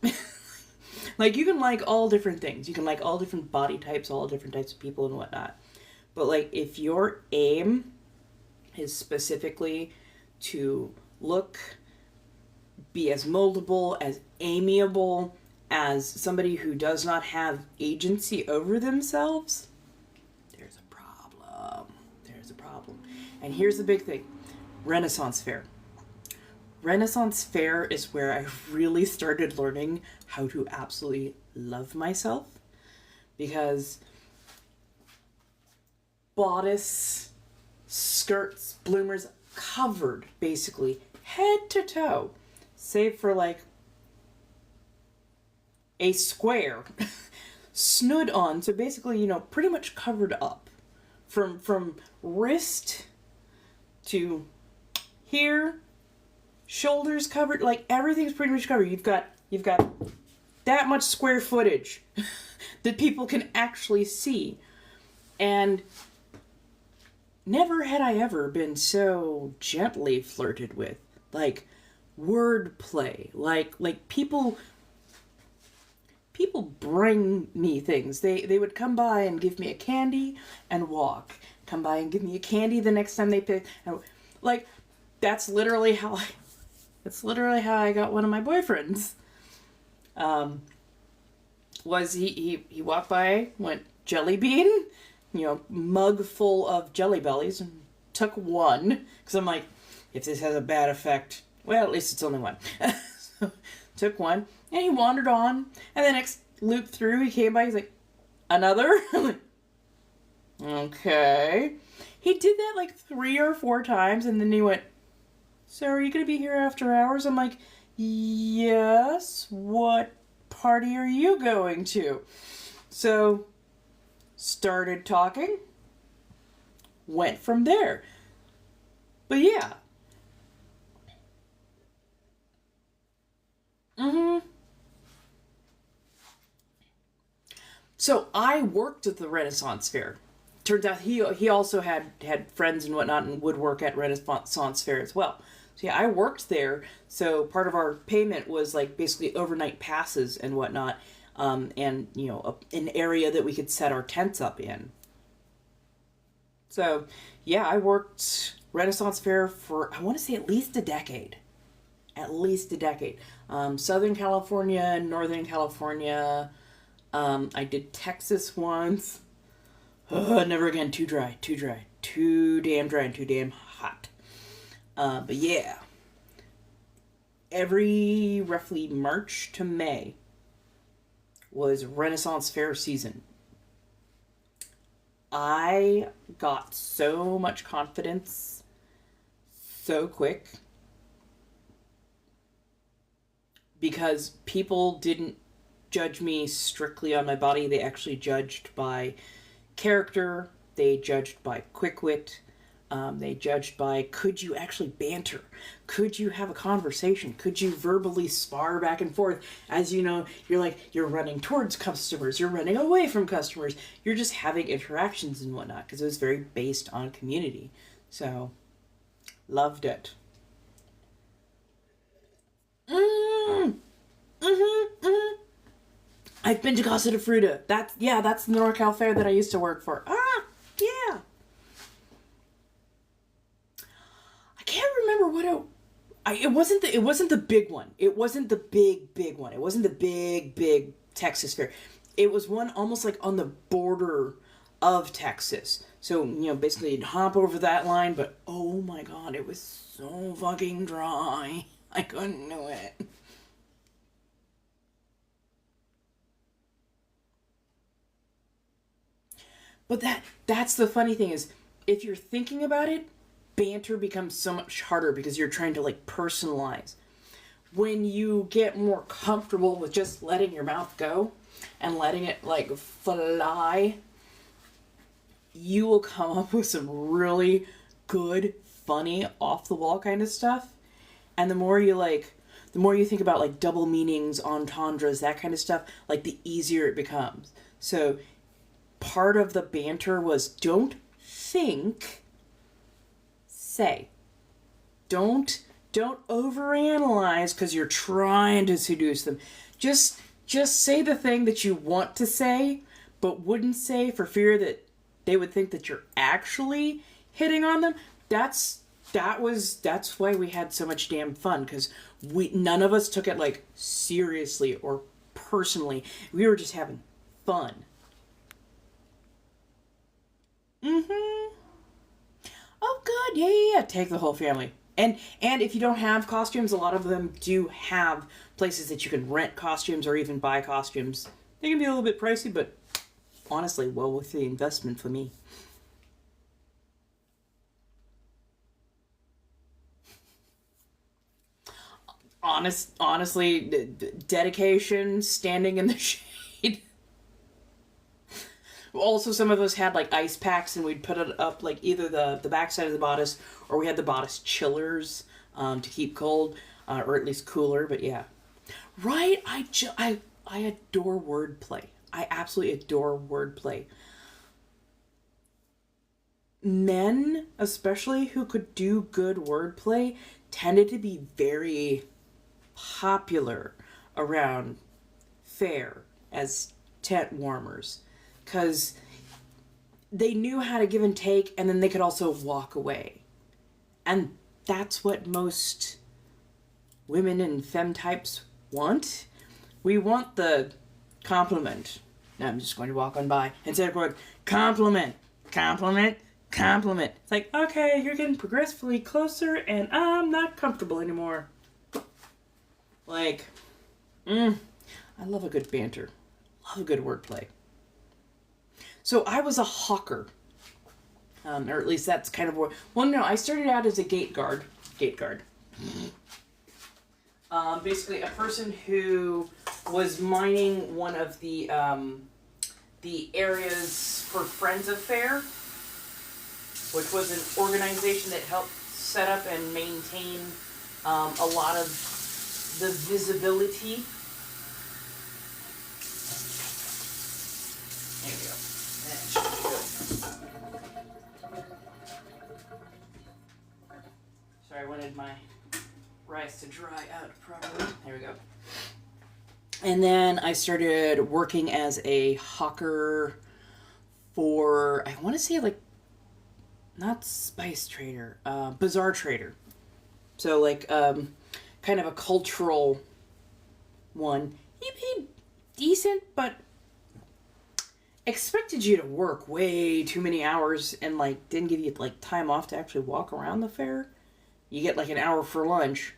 Like, you can like all different things. You can like all different body types, all different types of people and whatnot. But, like, if your aim is specifically to look, be as moldable, as amiable, as somebody who does not have agency over themselves, there's a problem. There's a problem. And here's the big thing. Renaissance Fair. Renaissance Fair is where I really started learning how to absolutely love myself. Because bodice, skirts, bloomers, covered, basically, head to toe, save for, like, a square, snood on, so basically, pretty much covered up. From wrist to here, shoulders covered, like, everything's pretty much covered. You've got that much square footage that people can actually see. And never had I ever been so gently flirted with. Like, wordplay. Like people bring me things. They would come by and give me a candy and walk. Come by and give me a candy the next time they pick. Like, that's literally how I got one of my boyfriends. Was he walked by, went jelly bean, mug full of Jelly Bellies, and took one, because I'm like, if this has a bad effect, well, at least it's only one. So, took one, and he wandered on, and the next loop through, he came by, he's like, another? I'm like, okay. He did that like 3 or 4 times, and then he went, so are you going to be here after hours? I'm like, yes, what party are you going to? So, started talking, went from there. But yeah. So I worked at the Renaissance Fair. Turns out he also had friends and whatnot and would work at Renaissance Fair as well. So yeah, I worked there. So part of our payment was like basically overnight passes and whatnot. And, an area that we could set our tents up in. So, yeah, I worked Renaissance Fair for, I want to say, at least a decade. Southern California, Northern California. I did Texas once. Never again. Too dry. Too damn dry and too damn hot. But yeah. Every roughly March to May was Renaissance Fair season. I got so much confidence so quick because people didn't judge me strictly on my body. They actually judged by character. They judged by quick wit. They judged by, could you actually banter? Could you have a conversation? Could you verbally spar back and forth? As you're running towards customers, you're running away from customers, you're just having interactions and whatnot, because it was very based on community. So, loved it. I've been to Casa de Fruta. That's the NorCal Fair that I used to work for. Yeah. I can't remember what it wasn't the big one. It wasn't the big one. It wasn't the big Texas Fair. It was one almost like on the border of Texas. So, basically you'd hop over that line, but oh my god, it was so fucking dry. I couldn't do it. But that's the funny thing is, if you're thinking about it, banter becomes so much harder because you're trying to like personalize. When you get more comfortable with just letting your mouth go and letting it like fly, you will come up with some really good, funny, off the wall kind of stuff. And the more you think about like double meanings, entendres, that kind of stuff, like the easier it becomes. So part of the banter was don't think, say. Don't overanalyze because you're trying to seduce them. Just say the thing that you want to say, but wouldn't say for fear that they would think that you're actually hitting on them. That's why we had so much damn fun, because none of us took it like seriously or personally. We were just having fun. Oh, good. Yeah. Take the whole family. And if you don't have costumes, a lot of them do have places that you can rent costumes or even buy costumes. They can be a little bit pricey, but honestly, well worth the investment for me. Honestly, dedication, standing in the shade. Also, some of us had like ice packs, and we'd put it up like either the backside of the bodice, or we had the bodice chillers to keep cold, or at least cooler. But yeah, right. I adore wordplay. I absolutely adore wordplay. Men, especially who could do good wordplay, tended to be very popular around fair as tent warmers, because they knew how to give and take, and then they could also walk away. And that's what most women and femme types want. We want the compliment. Now I'm just going to walk on by instead of going compliment, compliment, compliment. It's like, okay, you're getting progressively closer and I'm not comfortable anymore. Like, I love a good banter. Love a good wordplay. So I was a hawker. Or at least that's kind of what... Well, no, I started out as a gate guard. Basically a person who was mining one of the areas for Friends of Fair, which was an organization that helped set up and maintain a lot of the visibility. There we go. That should be good. Sorry, I wanted my rice to dry out properly. There we go. And then I started working as a hawker for, I want to say like, not spice trader, bazaar trader. So like, kind of a cultural one. He paid decent, but expected you to work way too many hours and like didn't give you like time off to actually walk around the fair. You get like an hour for lunch,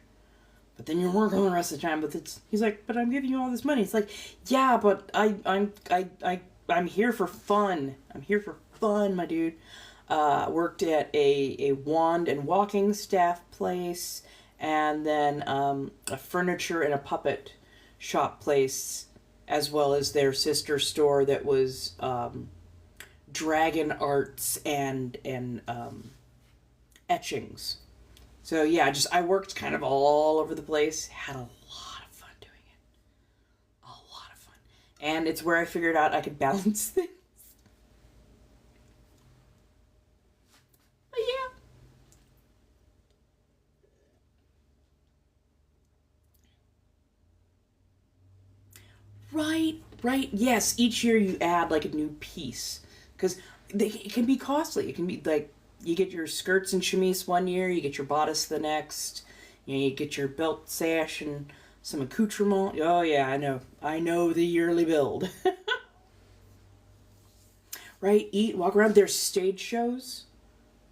but then you're working the rest of the time. But he's like, but I'm giving you all this money. It's like, yeah, but I'm here for fun. I'm here for fun, my dude. Worked at a wand and walking staff place, and then a furniture and a puppet shop place, as well as their sister store that was dragon arts and etchings. So yeah, I worked kind of all over the place. Had a lot of fun doing it. A lot of fun. And it's where I figured out I could balance things. But yeah. Right. Yes, each year you add like a new piece. Because it can be costly. It can be like, you get your skirts and chemise one year, you get your bodice the next, you get your belt sash and some accoutrement. Oh yeah, I know the yearly build. Right? Walk around. There's stage shows.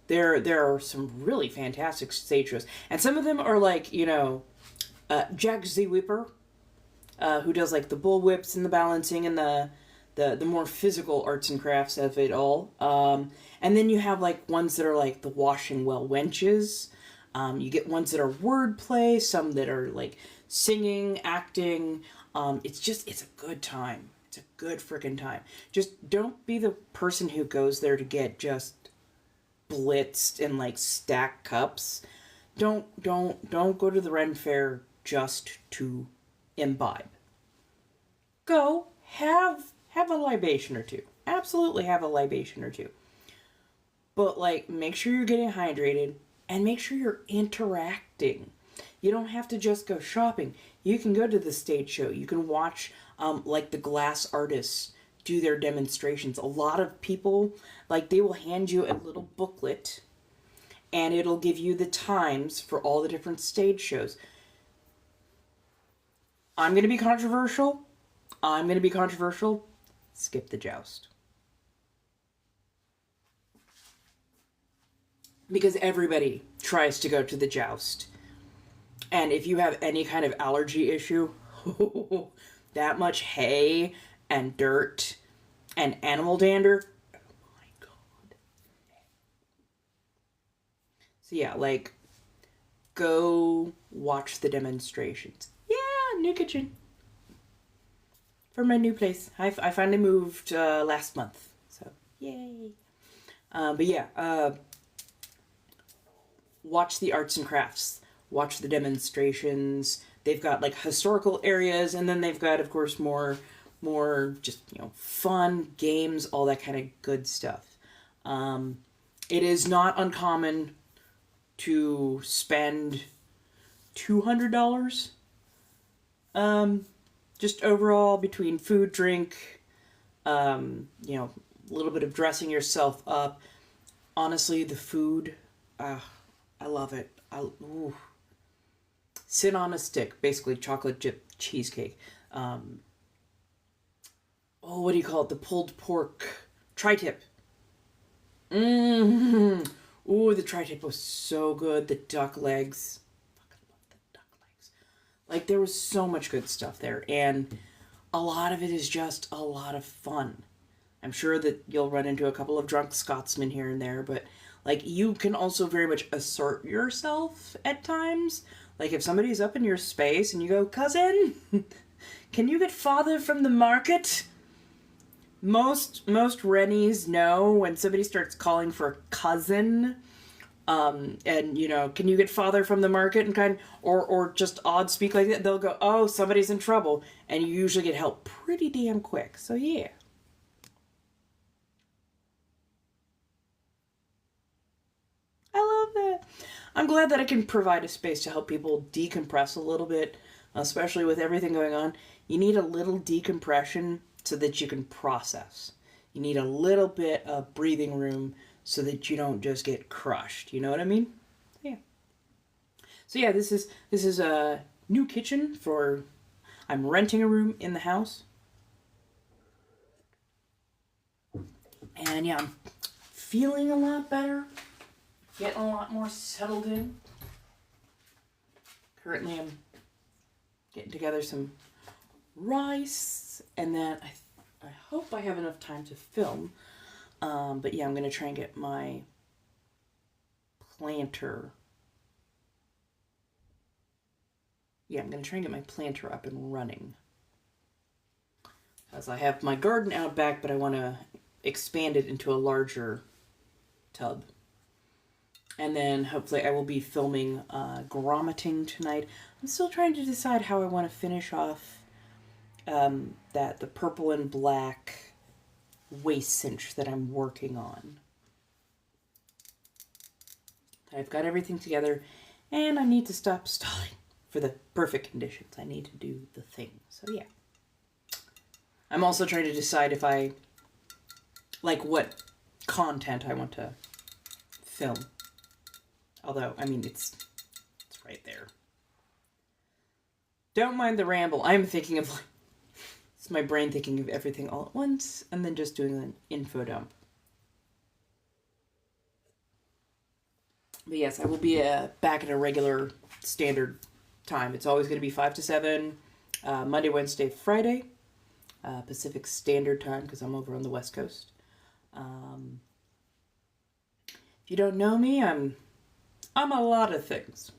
There are some really fantastic stage shows. And some of them are like, Jack Z. Whipper, who does like the bull whips and the balancing and the the more physical arts and crafts of it all. And then you have like ones that are like the washing well wenches. You get ones that are wordplay, some that are like singing, acting. It's a good time. It's a good freaking time. Just don't be the person who goes there to get just blitzed and like stack cups. Don't go to the Ren Fair just to imbibe. Go have a libation or two. Absolutely have a libation or two. But like make sure you're getting hydrated and make sure you're interacting. You don't have to just go shopping. You can go to the stage show. You can watch like the glass artists do their demonstrations. A lot of people, like, they will hand you a little booklet and it'll give you the times for all the different stage shows. I'm going to be controversial. Skip the joust. Because everybody tries to go to the joust. And if you have any kind of allergy issue, that much hay and dirt and animal dander, oh my god. So yeah, like, go watch the demonstrations. Yeah, new kitchen. For my new place. I finally moved last month. So, yay. But yeah, watch the arts and crafts. Watch the demonstrations. They've got like historical areas, and then they've got, of course, more just, you know, fun games, all that kind of good stuff. It is not uncommon to spend $200 just overall between food, drink, you know, a little bit of dressing yourself up. Honestly, the food, I love it. Ooh. Sit on a stick, basically chocolate chip cheesecake. What do you call it? The pulled pork tri-tip. Ooh, the tri-tip was so good. The duck legs. Fucking love the duck legs. Like, there was so much good stuff there, and a lot of it is just a lot of fun. I'm sure that you'll run into a couple of drunk Scotsmen here and there, but like, you can also very much assert yourself at times. Like, if somebody's up in your space and you go, cousin, can you get farther from the market? Most Rennies know when somebody starts calling for cousin, and, you know, can you get farther from the market, and kind, or just odd speak like that, they'll go, oh, somebody's in trouble, and you usually get help pretty damn quick. So yeah. I love that. I'm glad that I can provide a space to help people decompress a little bit, especially with everything going on. You need a little decompression so that you can process. You need a little bit of breathing room so that you don't just get crushed. You know what I mean? Yeah. So yeah, this is a new kitchen for, I'm renting a room in the house. And yeah, I'm feeling a lot better. Getting a lot more settled in. Currently I'm getting together some rice, and then I hope I have enough time to film. But yeah, I'm going to try and get my planter. Yeah, I'm going to try and get my planter up and running. Because I have my garden out back, but I want to expand it into a larger tub. And then hopefully I will be filming grommeting tonight. I'm still trying to decide how I want to finish off the purple and black waist cinch that I'm working on. I've got everything together, and I need to stop stalling for the perfect conditions. I need to do the thing. So yeah. I'm also trying to decide if I, like, what content I want to film. Although, I mean, it's right there. Don't mind the ramble. I'm thinking of, like, it's my brain thinking of everything all at once, and then just doing an info dump. But yes, I will be back at a regular standard time. It's always going to be 5 to 7, Monday, Wednesday, Friday. Pacific Standard Time, because I'm over on the West Coast. If you don't know me, I'm a lot of things.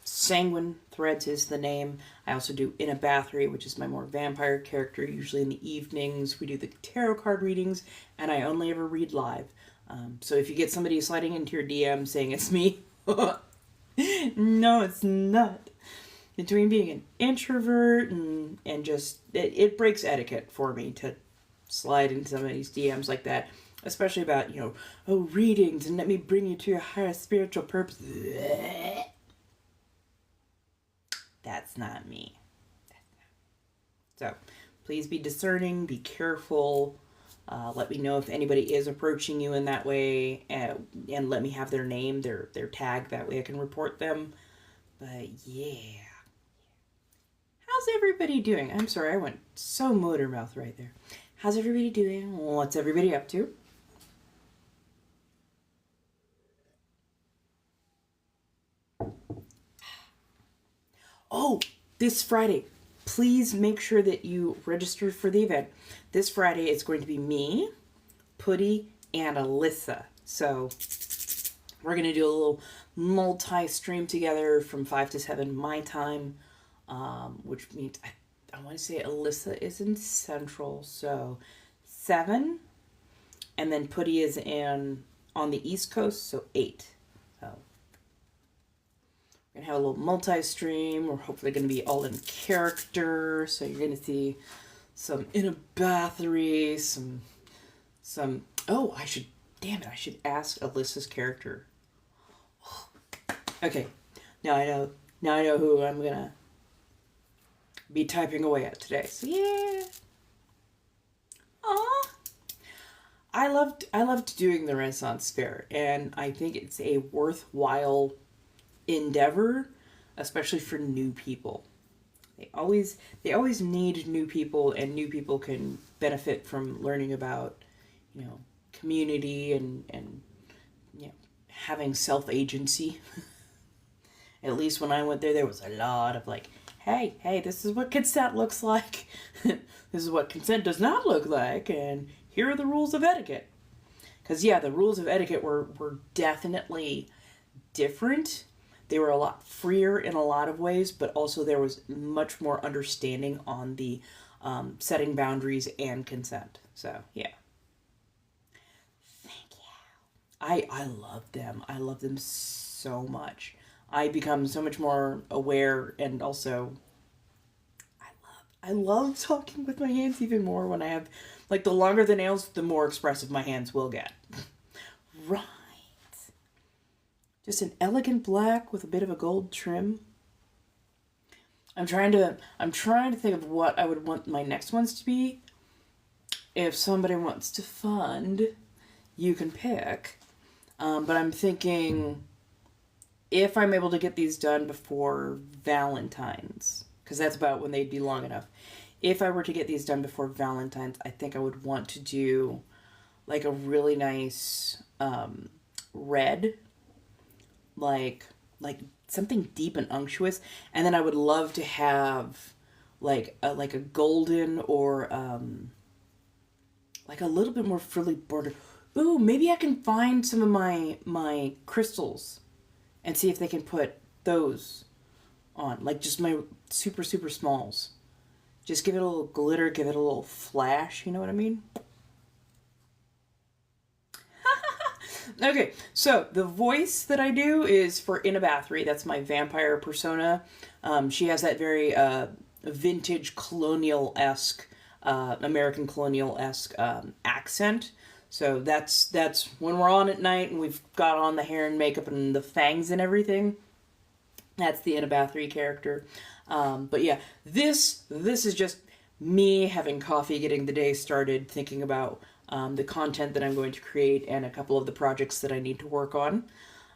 Sanguine Threads is the name. I also do In a Bathory, which is my more vampire character, usually in the evenings. We do the tarot card readings, and I only ever read live. So if you get somebody sliding into your DM saying it's me, no, it's not. Between being an introvert and just, it breaks etiquette for me to slide into somebody's DMs like that, especially about, readings and let me bring you to your higher spiritual purpose. That's not me. So please be discerning, be careful. Let me know if anybody is approaching you in that way, and let me have their name, their tag. That way I can report them. But yeah. How's everybody doing? I'm sorry, I went so motor mouth right there. How's everybody doing? What's everybody up to? Oh, this Friday, please make sure that you register for the event. This Friday, it's going to be me, Putty, and Alyssa. So we're going to do a little multi-stream together from 5 to 7 my time, which means I want to say Alyssa is in Central, so 7, and then Putty is on the East Coast, so 8. So we're going to have a little multi-stream. We're hopefully going to be all in character, so you're going to see some In a Bathory, some oh, I should ask Alyssa's character. Okay, now I know who I'm going to be typing away at today. So yeah. Aw. I loved doing the Renaissance Fair, and I think it's a worthwhile endeavor, especially for new people. They always need new people, and new people can benefit from learning about, community and having self-agency. At least when I went there was a lot of like, hey, this is what consent looks like. This is what consent does not look like, and here are the rules of etiquette. Because, yeah, the rules of etiquette were definitely different. They were a lot freer in a lot of ways, but also there was much more understanding on the setting boundaries and consent. So, yeah. Thank you. I love them. I love them so much. I become so much more aware, and also I love talking with my hands even more when I have, like, the longer the nails, the more expressive my hands will get. Right. Just an elegant black with a bit of a gold trim. I'm trying to think of what I would want my next ones to be. If somebody wants to fund, you can pick. But I'm thinking, if I'm able to get these done before Valentine's, because that's about when they'd be long enough. If I were to get these done before Valentine's, I think I would want to do like a really nice red, like something deep and unctuous, and then I would love to have like a golden or like a little bit more frilly border. Ooh, maybe I can find some of my crystals and see if they can put those on, like just my super smalls. Just give it a little glitter, give it a little flash, you know what I mean? Okay, so the voice that I do is for In a Bathory. That's my vampire persona. She has that very vintage colonial-esque, American colonial-esque accent. So that's when we're on at night and we've got on the hair and makeup and the fangs and everything. That's the In a Bathory character. But yeah, this is just me having coffee, getting the day started, thinking about the content that I'm going to create and a couple of the projects that I need to work on.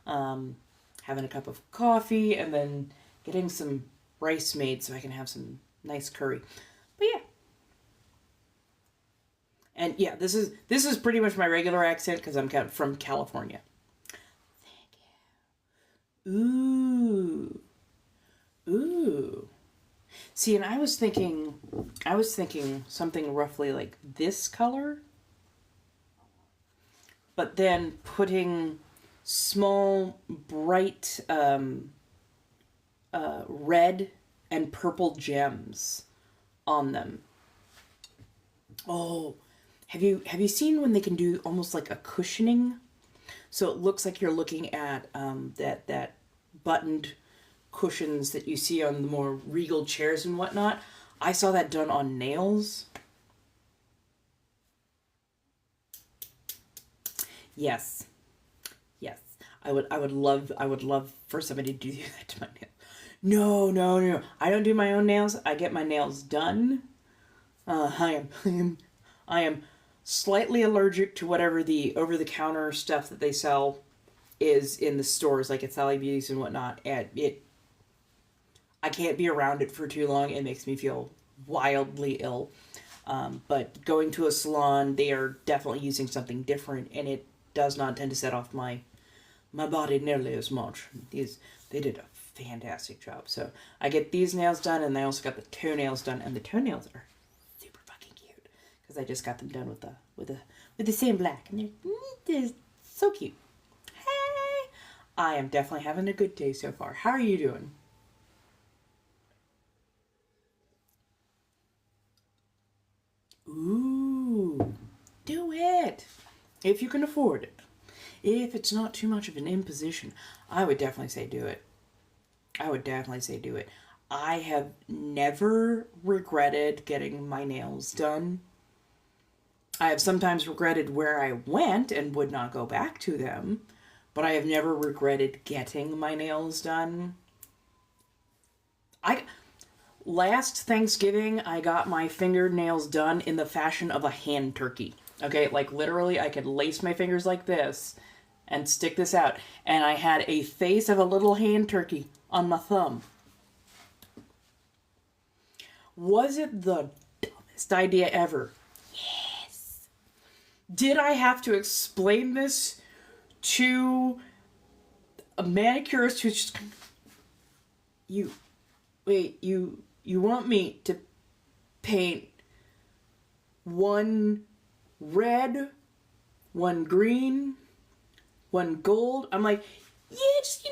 Having a cup of coffee and then getting some rice made so I can have some nice curry. But yeah. And yeah, this is pretty much my regular accent because I'm from California. Thank you. Ooh. See, and I was thinking something roughly like this color, but then putting small, bright red and purple gems on them. Oh, have you seen when they can do almost like a cushioning? So it looks like you're looking at that buttoned cushions that you see on the more regal chairs and whatnot. I saw that done on nails. Yes. Yes. I would love for somebody to do that to my nails. No. I don't do my own nails. I get my nails done. I am slightly allergic to whatever the over-the-counter stuff that they sell is in the stores, like at Sally Beauty's and whatnot. And I can't be around it for too long. It makes me feel wildly ill. But going to a salon, they are definitely using something different, and it does not tend to set off my body nearly as much. They did a fantastic job. So I get these nails done, and I also got the toenails done, and the toenails are super fucking cute because I just got them done with the same black, and they're so cute. Hey, I am definitely having a good day so far. How are you doing? Ooh, do it if you can afford it. If it's not too much of an imposition, I would definitely say do it. I have never regretted getting my nails done. I have sometimes regretted where I went and would not go back to them, but I have never regretted getting my nails done. Last Thanksgiving, I got my fingernails done in the fashion of a hand turkey. Okay, like literally I could lace my fingers like this and stick this out. And I had a face of a little hand turkey on my thumb. Was it the dumbest idea ever? Yes. Did I have to explain this to a manicurist who's just... You want me to paint one red, one green, one gold? I'm like, yeah, just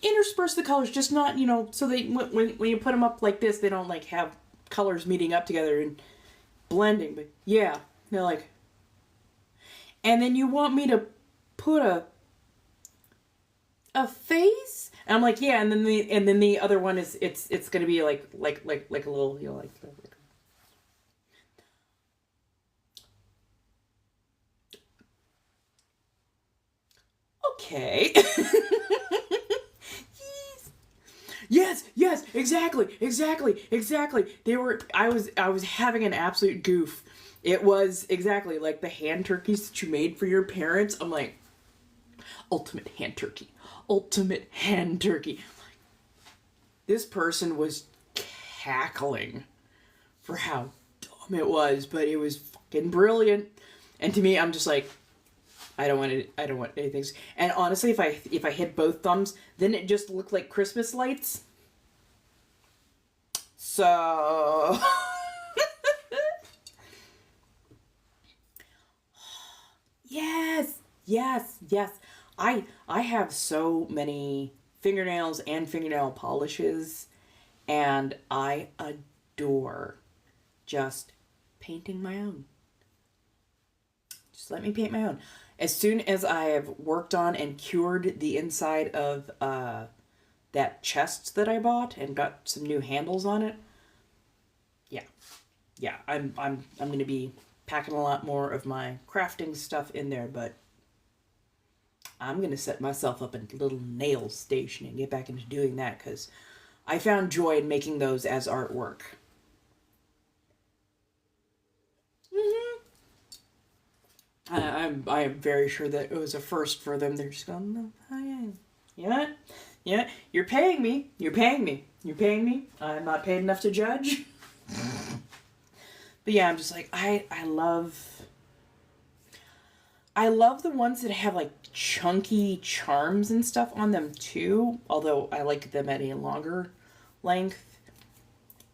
intersperse the colors, just not, so they, when you put them up like this, they don't like have colors meeting up together and blending, but yeah, they're like, and then you want me to put a face? And I'm like, yeah, and then the other one is it's gonna be like a little, like okay. Yes, exactly. I was having an absolute goof. It was exactly like the hand turkeys that you made for your parents. I'm like, ultimate hand turkey. This person was cackling for how dumb it was, but it was fucking brilliant. And to me, I'm just like, I don't want anything. And honestly, if I hit both thumbs, then it just looked like Christmas lights. So yes. I have so many fingernails and fingernail polishes, and I adore just painting my own. Just let me paint my own. As soon as I have worked on and cured the inside of that chest that I bought and got some new handles on it, yeah, I'm gonna be packing a lot more of my crafting stuff in there, but I'm gonna set myself up a little nail station and get back into doing that because I found joy in making those as artwork. I am very sure that it was a first for them. They're just going, no, yeah, you're paying me. I'm not paid enough to judge. But yeah, I'm just like, I love the ones that have like chunky charms and stuff on them too, although I like them at a longer length.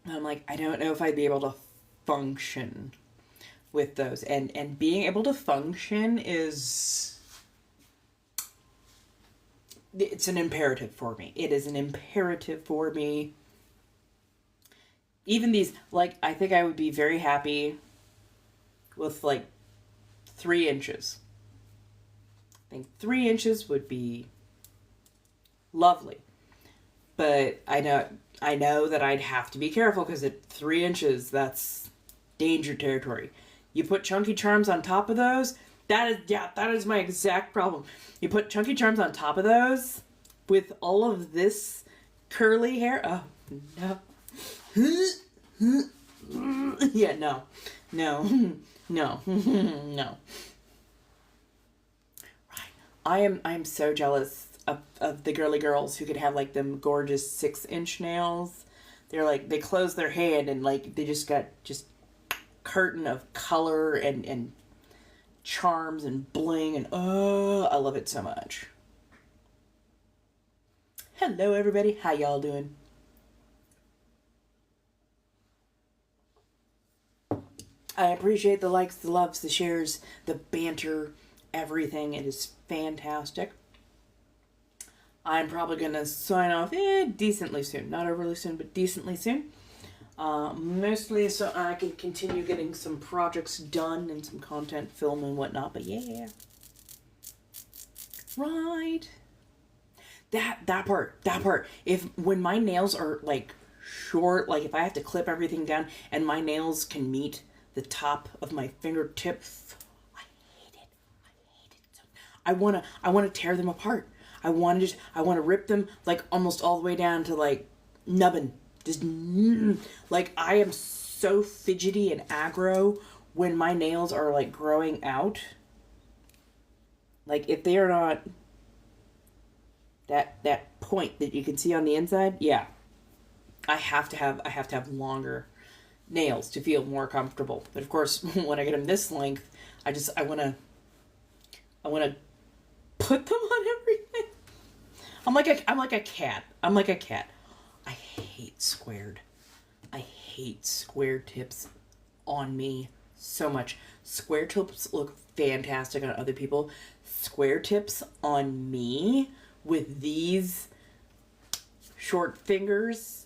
I'm like, I don't know if I'd be able to function with those. And being able to function is, it's an imperative for me. It is an imperative for me. Even these, like, I think I would be very happy with, like, 3 inches. I think 3 inches would be lovely. But I know that I'd have to be careful, because at 3 inches, that's danger territory. You put Chunky Charms on top of those, that is my exact problem. You put Chunky Charms on top of those with all of this curly hair. Oh, no. Yeah, no. No. No. No. Right. I am so jealous of the girly girls who could have, like, them gorgeous 6-inch nails. They're like, they close their hand and, like, they just got just curtain of color and charms and bling, and oh, I love it so much. Hello everybody, how y'all doing? I appreciate the likes, the loves, the shares, the banter, everything. It is fantastic. I'm probably going to sign off decently soon. Not overly soon, but decently soon. Mostly so I can continue getting some projects done and some content, film and whatnot. But yeah. Right. That part. When my nails are, like, short, like, if I have to clip everything down and my nails can meet the top of my fingertips, I hate it. So I wanna tear them apart. I want to rip them, like, almost all the way down to, like, nubbin. Just, like, I am so fidgety and aggro when my nails are, like, growing out. Like, if they are not that point that you can see on the inside, yeah, I have to have longer nails to feel more comfortable. But of course, when I get them this length, I want to put them on everything. I'm like a cat. I hate squared tips on me so much. Square tips look fantastic on other people. Square tips on me with these short fingers.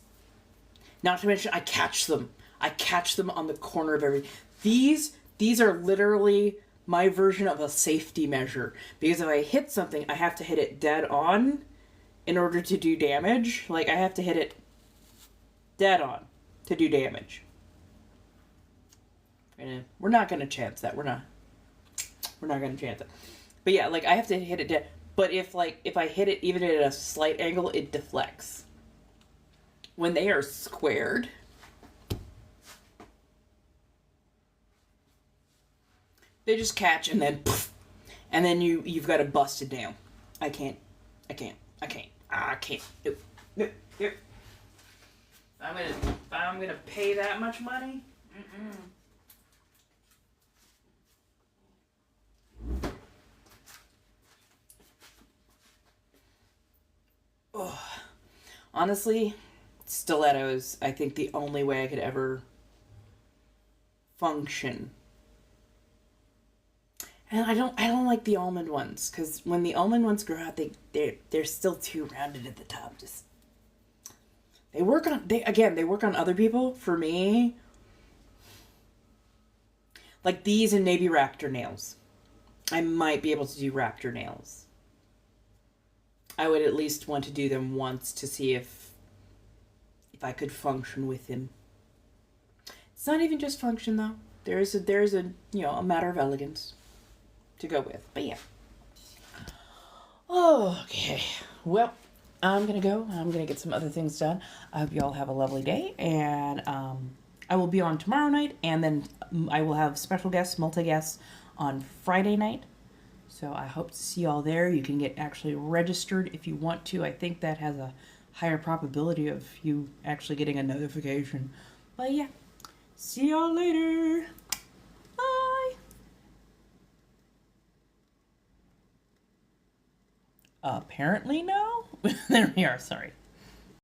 Not to mention, I catch them on the corner of every. These are literally my version of a safety measure, because if I hit something, I have to hit it dead on in order to do damage. Like, I have to hit it dead on to do damage. And we're not going to chance that. We're not going to chance it. But yeah, like, I have to hit it dead. But if I hit it even at a slight angle, it deflects. When they are squared, they just catch and then poof, and then you've got a busted nail. I can't. Nope. I'm gonna pay that much money. Oh, honestly, stilettos, I think the only way I could ever function. And I don't like the almond ones, because when the almond ones grow out, they're still too rounded at the top. Just they work on other people. For me, like these and maybe raptor nails, I might be able to do raptor nails. I would at least want to do them once to see if I could function with them. It's not even just function though. There's a a matter of elegance to go with. But yeah. Okay. Well, I'm gonna go. I'm gonna get some other things done. I hope you all have a lovely day, and I will be on tomorrow night, and then I will have special guests, multi-guests on Friday night. So I hope to see you all there. You can get actually registered if you want to. I think that has a higher probability of you actually getting a notification. But yeah, see y'all later. Bye. Apparently no. There we are, sorry.